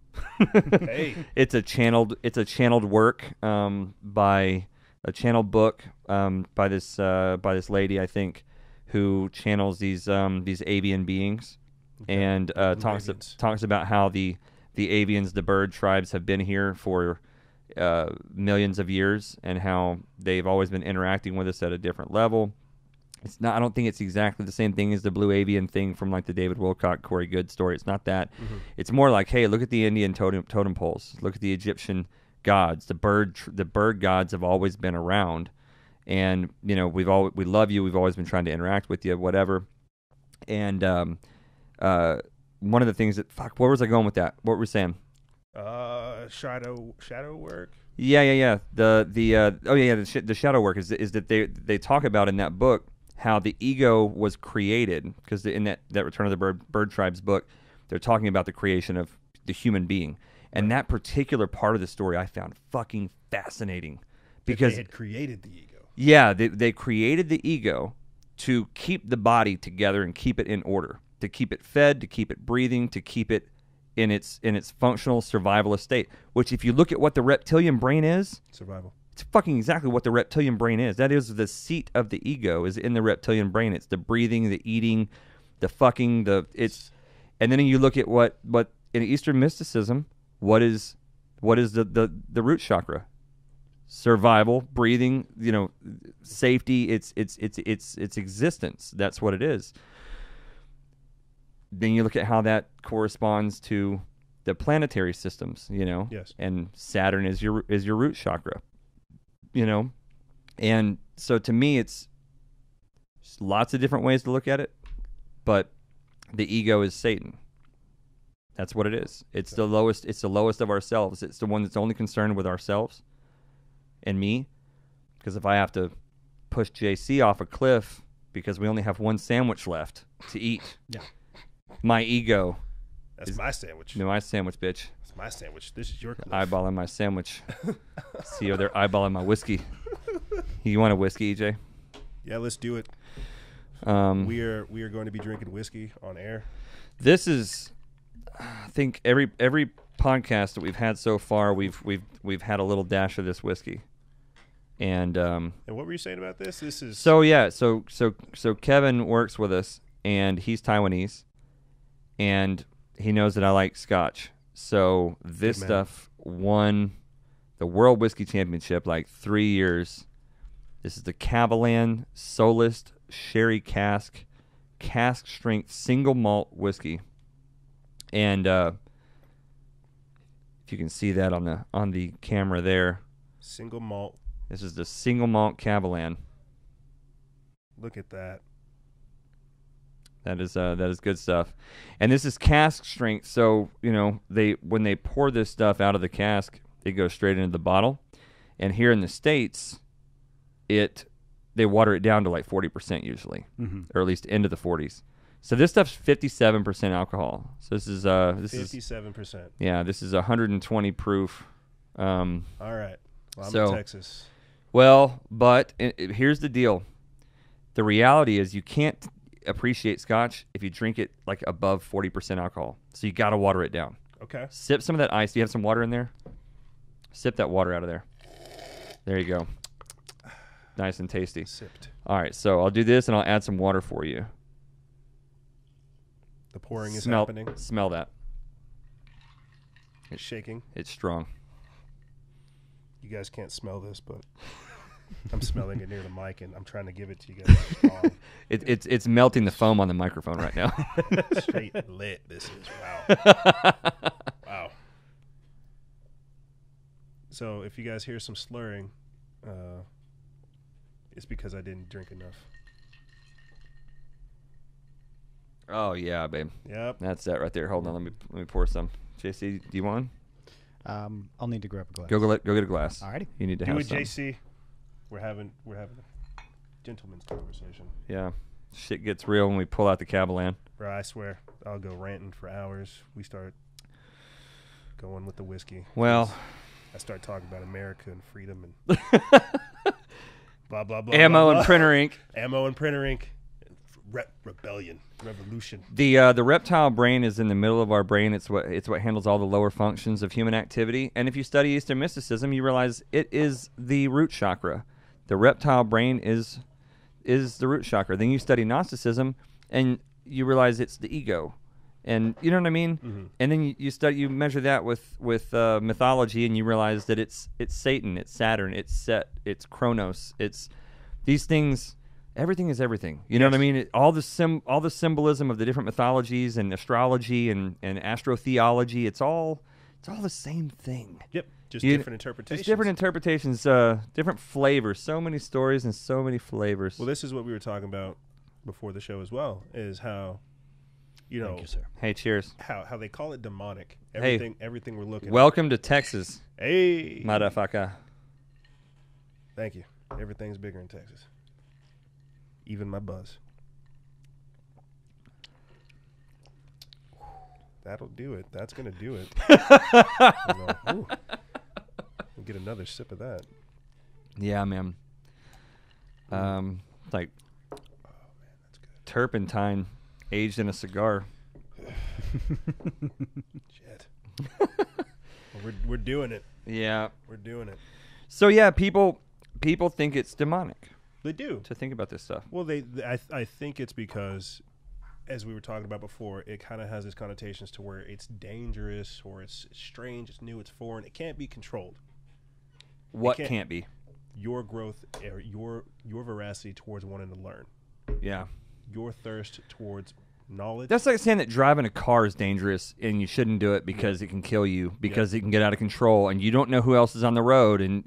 Hey. It's a channeled work by a channeled book by this lady, I think, who channels these avian beings, and talks about how the avians, the bird tribes, have been here for millions of years, and how they've always been interacting with us at a different level. I don't think it's exactly the same thing as the blue avian thing from like the David Wilcock, Corey Good story. It's not that. Mm-hmm. It's more like, hey, look at the Indian totem poles. Look at the Egyptian gods. The bird gods have always been around, and we love you. We've always been trying to interact with you, whatever. And one of the things that where was I going with that? What were we saying? Shadow work. Yeah. The shadow work is that they talk about in that book how the ego was created, because in that Return of the Bird Tribes book, they're talking about the creation of the human being. And that particular part of the story I found fucking fascinating. Because they had created the ego. Yeah, they created the ego to keep the body together and keep it in order, to keep it fed, to keep it breathing, to keep it in its functional survivalist state. Which, if you look at what the reptilian brain is, survival. fucking exactly what the reptilian brain is. That is the seat of the ego is in the reptilian brain. It's the breathing, the eating, the fucking, and then you look at what in Eastern mysticism, what is the root chakra? Survival, breathing, safety. It's existence. That's what it is. Then you look at how that corresponds to the planetary systems, Yes. And Saturn is your root chakra, and so to me it's lots of different ways to look at it, but the ego is Satan. That's what it is. It's the lowest. It's the lowest of ourselves. It's the one that's only concerned with ourselves and me, because if I have to push JC off a cliff because we only have one sandwich left to eat, my ego. That's my sandwich. No, my sandwich, bitch. That's my sandwich. This is your cliff. Eyeballing my sandwich. See, they're eyeballing my whiskey. You want a whiskey, Ejay? Yeah, let's do it. We are going to be drinking whiskey on air. This is, I think every podcast that we've had so far, we've had a little dash of this whiskey. And what were you saying about this? This is so Kevin works with us, and he's Taiwanese, and he knows that I like Scotch. So this stuff won the World Whiskey Championship like 3 years. This is the Cavalan Solist Sherry Cask Strength Single Malt Whiskey. And if you can see that on the camera there. Single malt. This is the Single Malt Cavalan. Look at that. That is good stuff. And this is cask strength, so when they pour this stuff out of the cask, it goes straight into the bottle. And here in the States, they water it down to like 40% usually, or at least into the 40s. So this stuff's 57% alcohol. So this is 57%. Yeah, this is 120 proof. All right. Well, I'm in Texas. Well, but here's the deal. The reality is you can't appreciate Scotch if you drink it like above 40% alcohol. So you got to water it down. Okay. Sip some of that ice. Do you have some water in there? Sip that water out of there. There you go. Nice and tasty. Sipped. All right, so I'll do this and I'll add some water for you. The pouring is happening. Smell that. It's shaking. It's strong. You guys can't smell this, but I'm smelling it near the mic, and I'm trying to give it to you guys. Strong. It's melting the foam on the microphone right now. Straight lit. This is wow. Wow. So if you guys hear some slurring, it's because I didn't drink enough. Oh yeah, babe. Yep. That's that right there. Hold on, let me pour some. JC, do you want one? I'll need to grab a glass. Go get a glass. Alrighty. You need to do have it, some. JC. We're having a gentleman's conversation. Yeah. Shit gets real when we pull out the Cavalan. Bro, I swear, I'll go ranting for hours. We start going with the whiskey. Well, I start talking about America and freedom and blah, blah, blah. ammo blah, and blah. printer ink. Ammo and printer ink. Rebellion. Revolution. The reptile brain is in the middle of our brain. It's what handles all the lower functions of human activity. And if you study Eastern mysticism, you realize it is the root chakra. The reptile brain is the root chakra. Then you study Gnosticism, and you realize it's the ego. And you know what I mean? Mm-hmm. And then you measure that with mythology, and you realize that it's Satan, it's Saturn, it's Set, it's Kronos, it's these things. Everything is everything. You know what I mean? All the symbolism of the different mythologies and astrology and astrotheology. It's all the same thing. Yep. Just different interpretations. Just different interpretations, different flavors. So many stories and so many flavors. Well, this is what we were talking about before the show as well, is how, Thank you, sir. Hey, cheers. How they call it demonic. Everything we're looking Welcome to Texas. Hey. Motherfucker. Thank you. Everything's bigger in Texas. Even my buzz. That'll do it. That's going to do it. We'll get another sip of that. Yeah, man. Like that's good. turpentine aged in a cigar. Shit. Well, we're doing it. Yeah. We're doing it. So yeah, people think it's demonic. They do. To think about this stuff. Well, I think it's because, as we were talking about before, it kind of has these connotations to where it's dangerous or it's strange, it's new, it's foreign. It can't be controlled. What can't be? Your growth, or your veracity towards wanting to learn. Yeah. Your thirst towards knowledge. That's like saying that driving a car is dangerous and you shouldn't do it because it can kill you, because it can get out of control, and you don't know who else is on the road, and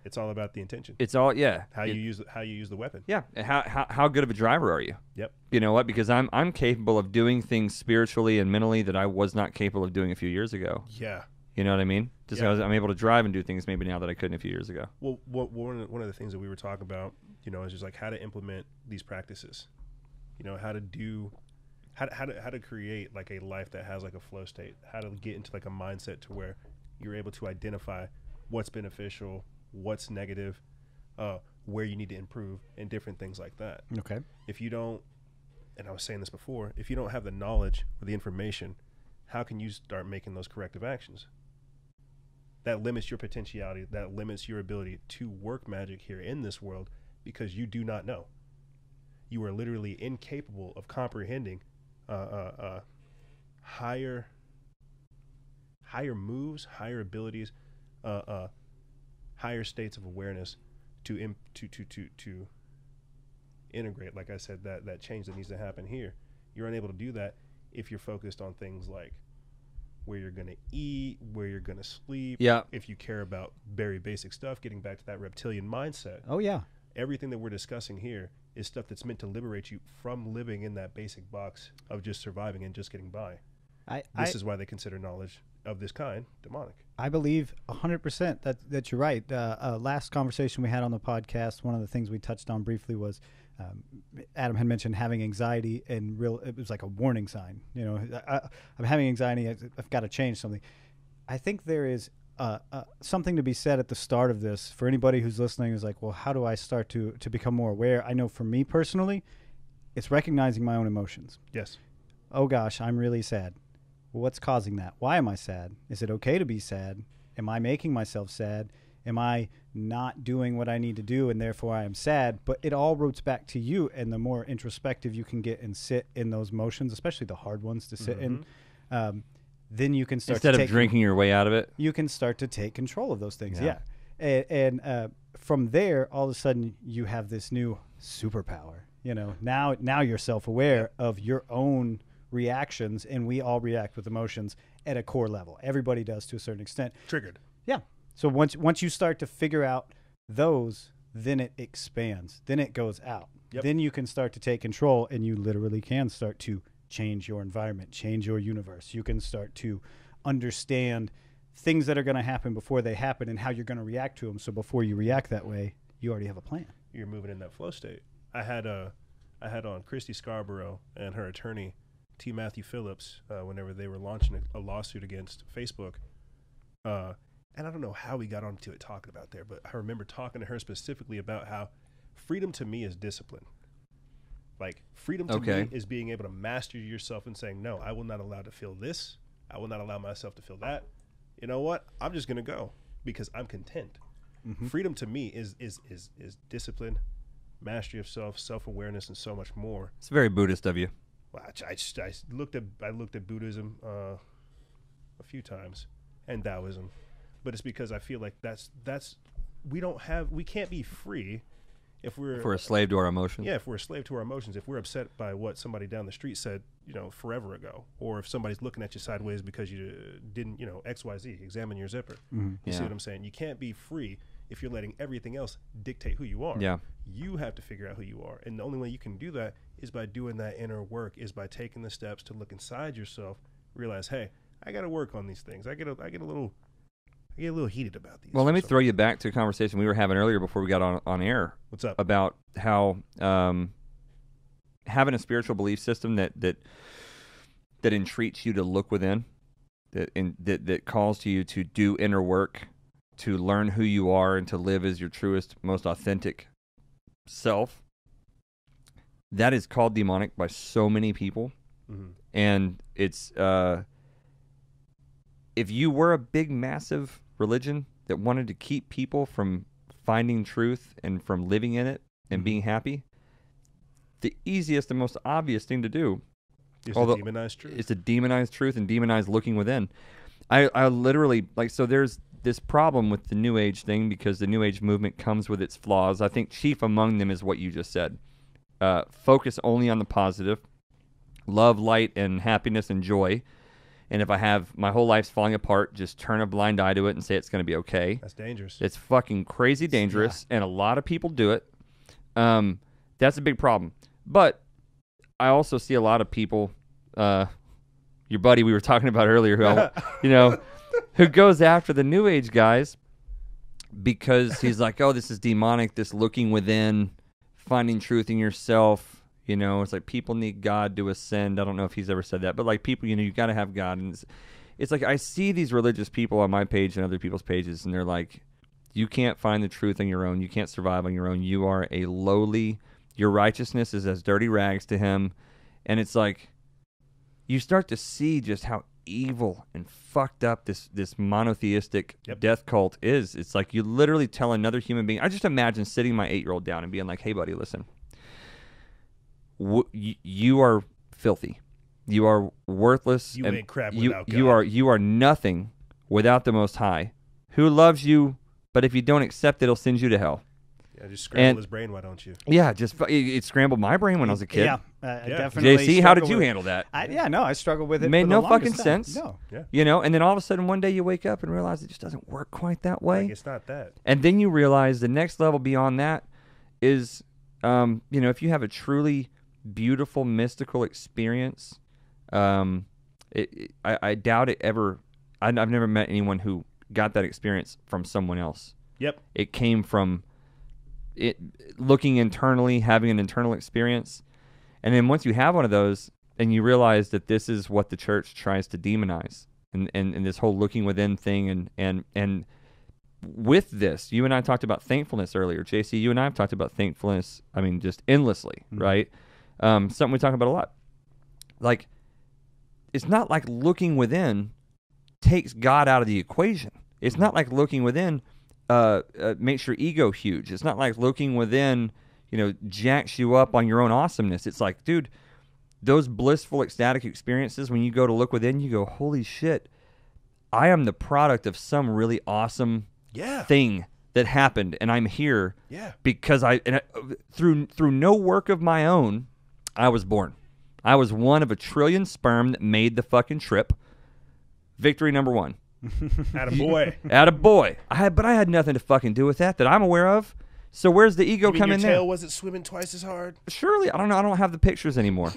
it's all about the intention. It's all how you use the weapon. Yeah. How good of a driver are you? Yep. You know what? Because I'm capable of doing things spiritually and mentally that I was not capable of doing a few years ago. Yeah. You know what I mean? Just because I'm able to drive and do things maybe now that I couldn't a few years ago. Well, one of the things that we were talking about, is just like how to implement these practices. How to create like a life that has like a flow state. How to get into like a mindset to where you're able to identify what's beneficial, what's negative, where you need to improve, and different things like that. Okay. If you don't, and I was saying this before, if you don't have the knowledge or the information, how can you start making those corrective actions? That limits your potentiality. That limits your ability to work magic here in this world, because you do not know. You are literally incapable of comprehending higher moves, higher abilities, higher states of awareness to integrate, like I said, that change that needs to happen here. You're unable to do that if you're focused on things like where you're going to eat, where you're going to sleep. Yeah. If you care about very basic stuff, getting back to that reptilian mindset. Oh, yeah. Everything that we're discussing here is stuff that's meant to liberate you from living in that basic box of just surviving and just getting by. This is why they consider knowledge of this kind demonic. I believe 100% that you're right. Last conversation we had on the podcast, one of the things we touched on briefly was Adam had mentioned having anxiety, and it was like a warning sign. I'm having anxiety. I've got to change something. I think there is something to be said at the start of this for anybody who's listening is like, well, how do I start to become more aware? I know for me personally, it's recognizing my own emotions. Yes. Oh gosh, I'm really sad. Well, what's causing that? Why am I sad? Is it okay to be sad? Am I making myself sad? Am I not doing what I need to do and therefore I am sad? But it all roots back to you, and the more introspective you can get and sit in those emotions, especially the hard ones to sit in, then you can start instead of drinking your way out of it. You can start to take control of those things. Yeah. And from there, all of a sudden you have this new superpower. Now you're self-aware of your own reactions, and we all react with emotions at a core level. Everybody does to a certain extent. Triggered. Yeah. So once you start to figure out those, then it expands. Then it goes out. Yep. Then you can start to take control, and you literally can start to change your environment, change your universe. You can start to understand things that are going to happen before they happen and how you're going to react to them. So before you react that way, you already have a plan. You're moving in that flow state. I had on Christy Scarborough and her attorney, T. Matthew Phillips, whenever they were launching a lawsuit against Facebook. And I don't know how we got onto it talking about there, but I remember talking to her specifically about how freedom to me is discipline. Like, freedom to me is being able to master yourself and saying, no, I will not allow to feel this. I will not allow myself to feel that. You know what? I'm just going to go because I'm content. Mm-hmm. Freedom to me is discipline, mastery of self, self-awareness, and so much more. It's very Buddhist of you. Well, I looked at Buddhism a few times, and Taoism, but it's because I feel like that's we can't be free if we're a slave to our emotions. Yeah, if we're a slave to our emotions, if we're upset by what somebody down the street said, forever ago, or if somebody's looking at you sideways because you didn't, XYZ, examine your zipper. Mm-hmm. You see what I'm saying? You can't be free if you're letting everything else dictate who you are. Yeah. You have to figure out who you are. And the only way you can do that is by doing that inner work, is by taking the steps to look inside yourself, realize, hey, I got to work on these things. I get a little heated about these. Well, let me throw you back to a conversation we were having earlier before we got on air. What's up? About how having a spiritual belief system that entreats you to look within, that calls to you to do inner work, to learn who you are and to live as your truest, most authentic self. That is called demonic by so many people. Mm-hmm. And it's if you were a big, massive religion that wanted to keep people from finding truth and from living in it and being happy, the easiest and most obvious thing to do is to demonize truth. It's to demonize truth and demonize looking within. I literally, like, so there's this problem with the New Age thing because the New Age movement comes with its flaws. I think chief among them is what you just said. Focus only on the positive. Love, light, and happiness and joy. And if I have my whole life's falling apart, just turn a blind eye to it and say it's going to be okay. That's dangerous. It's fucking crazy dangerous, and a lot of people do it. That's a big problem. But I also see a lot of people, your buddy we were talking about earlier, who, who goes after the New Age guys because he's like, oh, this is demonic, this looking within, finding truth in yourself. It's like people need God to ascend. I don't know if he's ever said that, but like people, you got to have God. And it's like I see these religious people on my page and other people's pages, and they're like, you can't find the truth on your own. You can't survive on your own. You are a lowly, your righteousness is as dirty rags to him. And it's like, you start to see just how evil and fucked up this monotheistic death cult is. It's like you literally tell another human being. I just imagine sitting my 8-year-old down and being like, hey, buddy, listen. You are filthy. You are worthless. You ain't crap without God. You are nothing without the Most High, who loves you, but if you don't accept it, it'll send you to hell. Yeah, just scramble his brain, why don't you? Yeah, it scrambled my brain when I was a kid. Yeah, definitely. JC, how did you handle that? I struggled with it. It made for no the fucking longest sense. time. No. Yeah. And then all of a sudden one day you wake up and realize it just doesn't work quite that way. Like, it's not that. And then you realize the next level beyond that is, if you have a truly beautiful mystical experience, I doubt it ever. I've never met anyone who got that experience from someone else. Yep. It came from it looking internally, having an internal experience, and then once you have one of those, and you realize that this is what the church tries to demonize, and this whole looking within thing, and with this, you and I talked about thankfulness earlier. JC, you and I have talked about thankfulness. I mean, just endlessly, right? Something we talk about a lot. Like, it's not like looking within takes God out of the equation. It's not like looking within makes your ego huge. It's not like looking within, jacks you up on your own awesomeness. It's like, dude, those blissful, ecstatic experiences, when you go to look within, you go, holy shit, I am the product of some really awesome thing that happened, and I'm here because through no work of my own, I was born. I was one of a trillion sperm that made the fucking trip. Victory number one. Attaboy. Attaboy. But I had nothing to fucking do with that I'm aware of. So where's the ego come in there? Your tail wasn't swimming twice as hard? Surely. I don't know. I don't have the pictures anymore.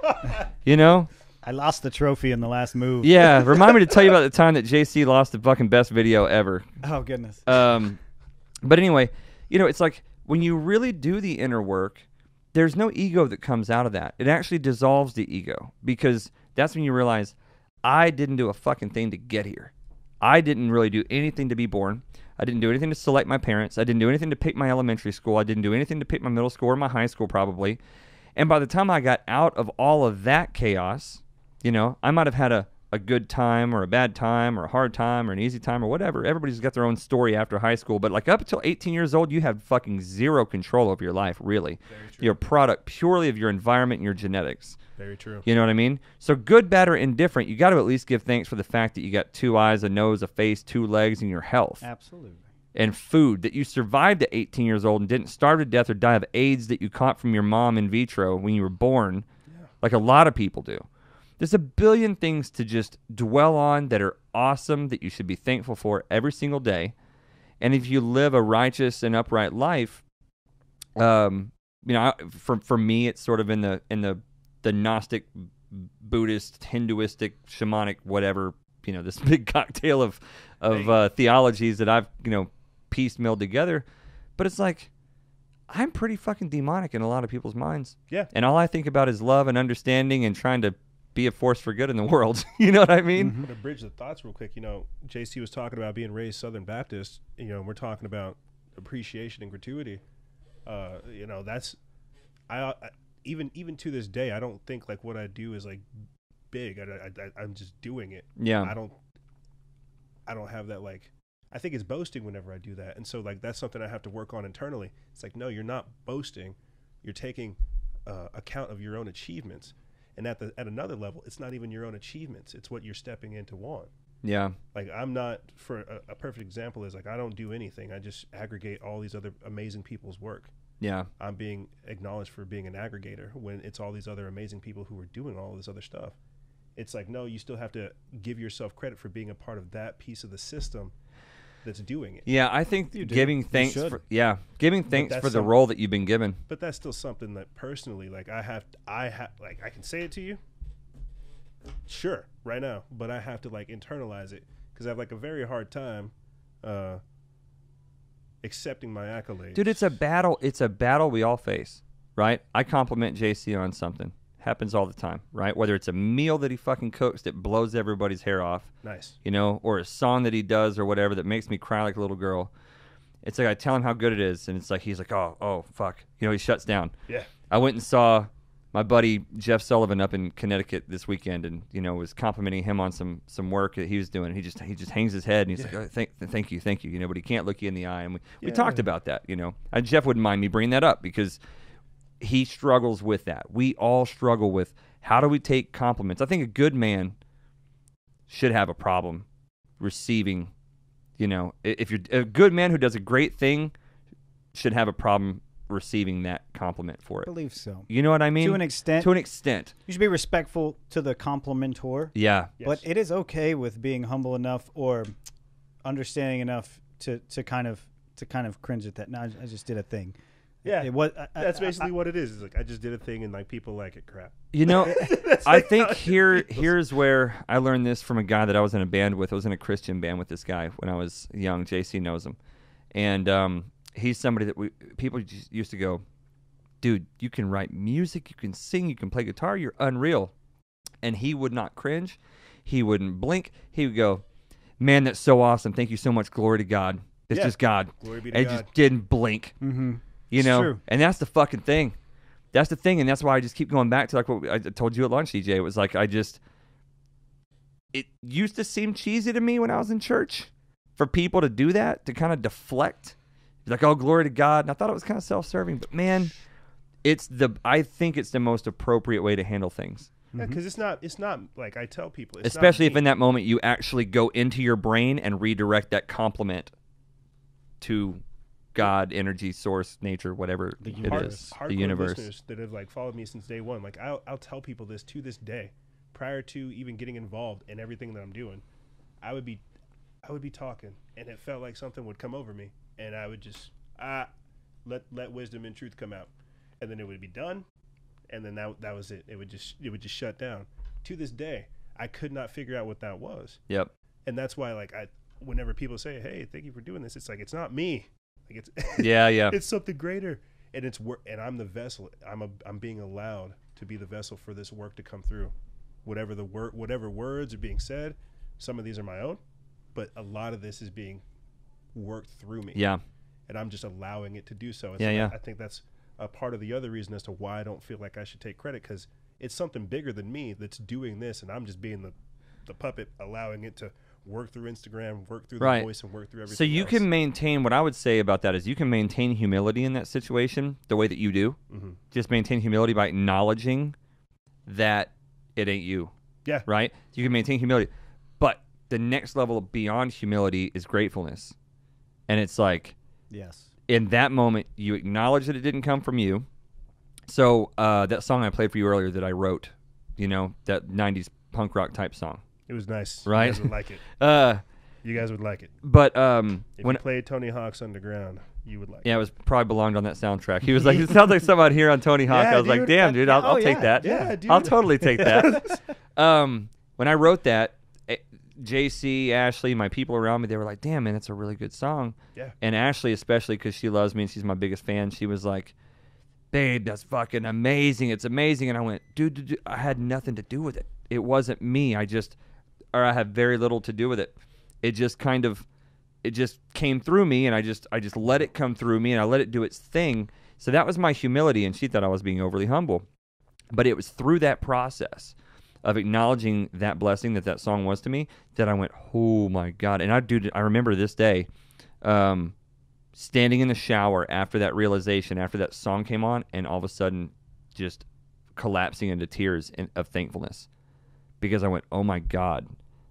I lost the trophy in the last move. Yeah. Remind me to tell you about the time that JC lost the fucking best video ever. Oh, goodness. But anyway, it's like when you really do the inner work, there's no ego that comes out of that. It actually dissolves the ego, because that's when you realize I didn't do a fucking thing to get here. I didn't really do anything to be born. I didn't do anything to select my parents. I didn't do anything to pick my elementary school. I didn't do anything to pick my middle school or my high school, probably. And by the time I got out of all of that chaos, I might have had a good time or a bad time or a hard time or an easy time or whatever. Everybody's got their own story after high school. But like up until 18 years old, you have fucking zero control over your life, really. You're a product purely of your environment and your genetics. Very true. You know what I mean? So good, bad, or indifferent, you got to at least give thanks for the fact that you got 2 eyes, a nose, a face, 2 legs, and your health. Absolutely. And food, that you survived at 18 years old and didn't starve to death or die of AIDS that you caught from your mom in vitro when you were born, like a lot of people do. There's a billion things to just dwell on that are awesome, that you should be thankful for every single day. And if you live a righteous and upright life, for me, it's sort of in the Gnostic, Buddhist, Hinduistic, shamanic, whatever, this big cocktail of theologies that I've, piecemealed together. But it's like, I'm pretty fucking demonic in a lot of people's minds. Yeah. And all I think about is love and understanding and trying to be a force for good in the world. You know what I mean? I'm going to bridge the thoughts real quick. JC was talking about being raised Southern Baptist. We're talking about appreciation and gratuity. That's even to this day, I don't think like what I do is like big. I'm just doing it. Yeah. I don't have that, like, I think it's boasting whenever I do that. And so like that's something I have to work on internally. It's like, no, you're not boasting. You're taking account of your own achievements. And at another level, it's not even your own achievements. It's what you're stepping in to want. Yeah. Like I'm not, for a perfect example is like I don't do anything. I just aggregate all these other amazing people's work. Yeah. I'm being acknowledged for being an aggregator when it's all these other amazing people who are doing all this other stuff. It's like, no, you still have to give yourself credit for being a part of that piece of the system that's doing it. Yeah, I think giving thanks for the some, role that you've been given. But that's still something that personally, like I can say it to you, sure, right now, but I have to like internalize it because I have like a very hard time accepting my accolades. Dude, it's a battle. It's a battle we all face, right? I compliment JC on something. Happens all the time, right? Whether it's a meal that he fucking cooks that blows everybody's hair off. Nice. You know, or a song that he does or whatever that makes me cry like a little girl. It's like I tell him how good it is, and it's like he's like, oh, fuck. You know, he shuts down. Yeah. I went and saw my buddy Jeff Sullivan up in Connecticut this weekend, and you know, was complimenting him on some work that he was doing. He just hangs his head and he's like, oh, thank you, you know, but he can't look you in the eye. And we talked about that, you know. And Jeff wouldn't mind me bringing that up because he struggles with that. We all struggle with how do we take compliments. I think a good man should have a problem receiving, you know, if you're a good man who does a great thing should have a problem receiving that compliment for it. I believe so. You know what I mean? To an extent. To an extent. You should be respectful to the complimentor. Yeah. Yes. But it is okay with being humble enough or understanding enough to kind of cringe at that. No, I just did a thing. Yeah, it was, that's basically what it is. It's like I just did a thing and like people like it. Crap. You know, I think here's where I learned this from a guy that I was in a band with. I was in a Christian band with this guy when I was young. JC knows him, and he's somebody that people just used to go, dude, you can write music, you can sing, you can play guitar, you're unreal. And he would not cringe, he wouldn't blink. He would go, man, that's so awesome. Thank you so much. Glory to God. It's just God. Glory be to and God. Just didn't blink. Mm-hmm. You know, true. And that's the fucking thing. That's the thing, and that's why I just keep going back to like what I told you at lunch, Ejay. It was like it used to seem cheesy to me when I was in church for people to do that, to kind of deflect. Like, oh, glory to God. And I thought it was kind of self-serving, but man, I think it's the most appropriate way to handle things. Yeah, because it's not like I tell people. It's especially not if in that moment you actually go into your brain and redirect that compliment to God, energy, source, nature, whatever it is, the universe. Listeners that have like followed me since day one, like I'll tell people this to this day, prior to even getting involved in everything that I'm doing, I would be talking, and it felt like something would come over me, and I would just let wisdom and truth come out, and then it would be done, and then that was it. It would just shut down. To this day, I could not figure out what that was. Yep. And that's why like whenever people say, "Hey, thank you for doing this," it's like it's not me. Like it's yeah. It's something greater, and and I'm the vessel. I'm being allowed to be the vessel for this work to come through. Whatever words are being said, some of these are my own, but a lot of this is being worked through me. Yeah. And I'm just allowing it to do so. And yeah. I think that's a part of the other reason as to why I don't feel like I should take credit, because it's something bigger than me that's doing this, and I'm just being the puppet, allowing it to work through Instagram, work through the voice, and work through everything. So you can maintain, what I would say about that is you can maintain humility in that situation the way that you do. Mm-hmm. Just maintain humility by acknowledging that it ain't you. Yeah. Right? You can maintain humility. But the next level beyond humility is gratefulness. And it's like, yes, in that moment, you acknowledge that it didn't come from you. So that song I played for you earlier that I wrote, you know, that 90s punk rock type song. It was nice. Right? You guys would like it. You guys would like it. But if you played Tony Hawk's Underground, you would like it. Yeah, it was probably belonged on that soundtrack. He was like, it sounds like somebody here on Tony Hawk. Yeah, I was like, damn, dude, I'll take that. Yeah, dude. I'll totally take that. When I wrote that, JC, Ashley, my people around me, they were like, damn, man, that's a really good song. Yeah. And Ashley, especially because she loves me and she's my biggest fan, she was like, babe, that's fucking amazing. It's amazing. And I went, dude, I had nothing to do with it. It wasn't me. I had very little to do with it. It just came through me, and I just let it come through me, and I let it do its thing. So that was my humility, and she thought I was being overly humble. But it was through that process of acknowledging that blessing that song was to me, that I went, oh my God. And I remember this day, standing in the shower after that realization, after that song came on, and all of a sudden just collapsing into tears of thankfulness, because I went, oh my God,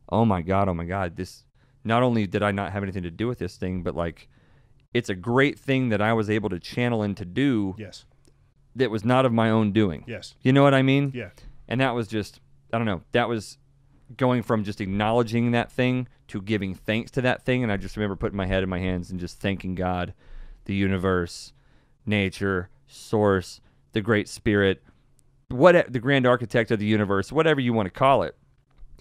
oh my God, oh my God. This, not only did I not have anything to do with this thing, but like, it's a great thing that I was able to channel and to do. Yes. That was not of my own doing. Yes. You know what I mean? Yeah. And that was just, I don't know, that was going from just acknowledging that thing to giving thanks to that thing. And I just remember putting my head in my hands and just thanking God, the universe, nature, source, the great spirit, the grand architect of the universe, whatever you want to call it,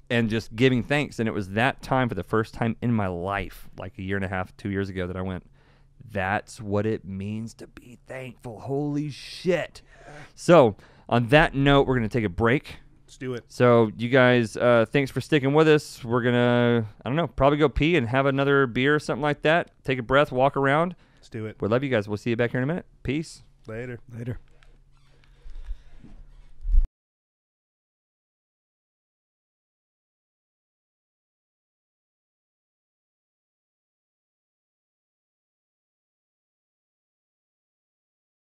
and just giving thanks. And it was that time, for the first time in my life, like a year and a half, 2 years ago, that I went, that's what it means to be thankful. Holy shit. So on that note, we're going to take a break. Let's do it. So you guys, thanks for sticking with us. We're going to, I don't know, probably go pee and have another beer or something like that. Take a breath, walk around. Let's do it. We love you guys. We'll see you back here in a minute. Peace. Later. Later.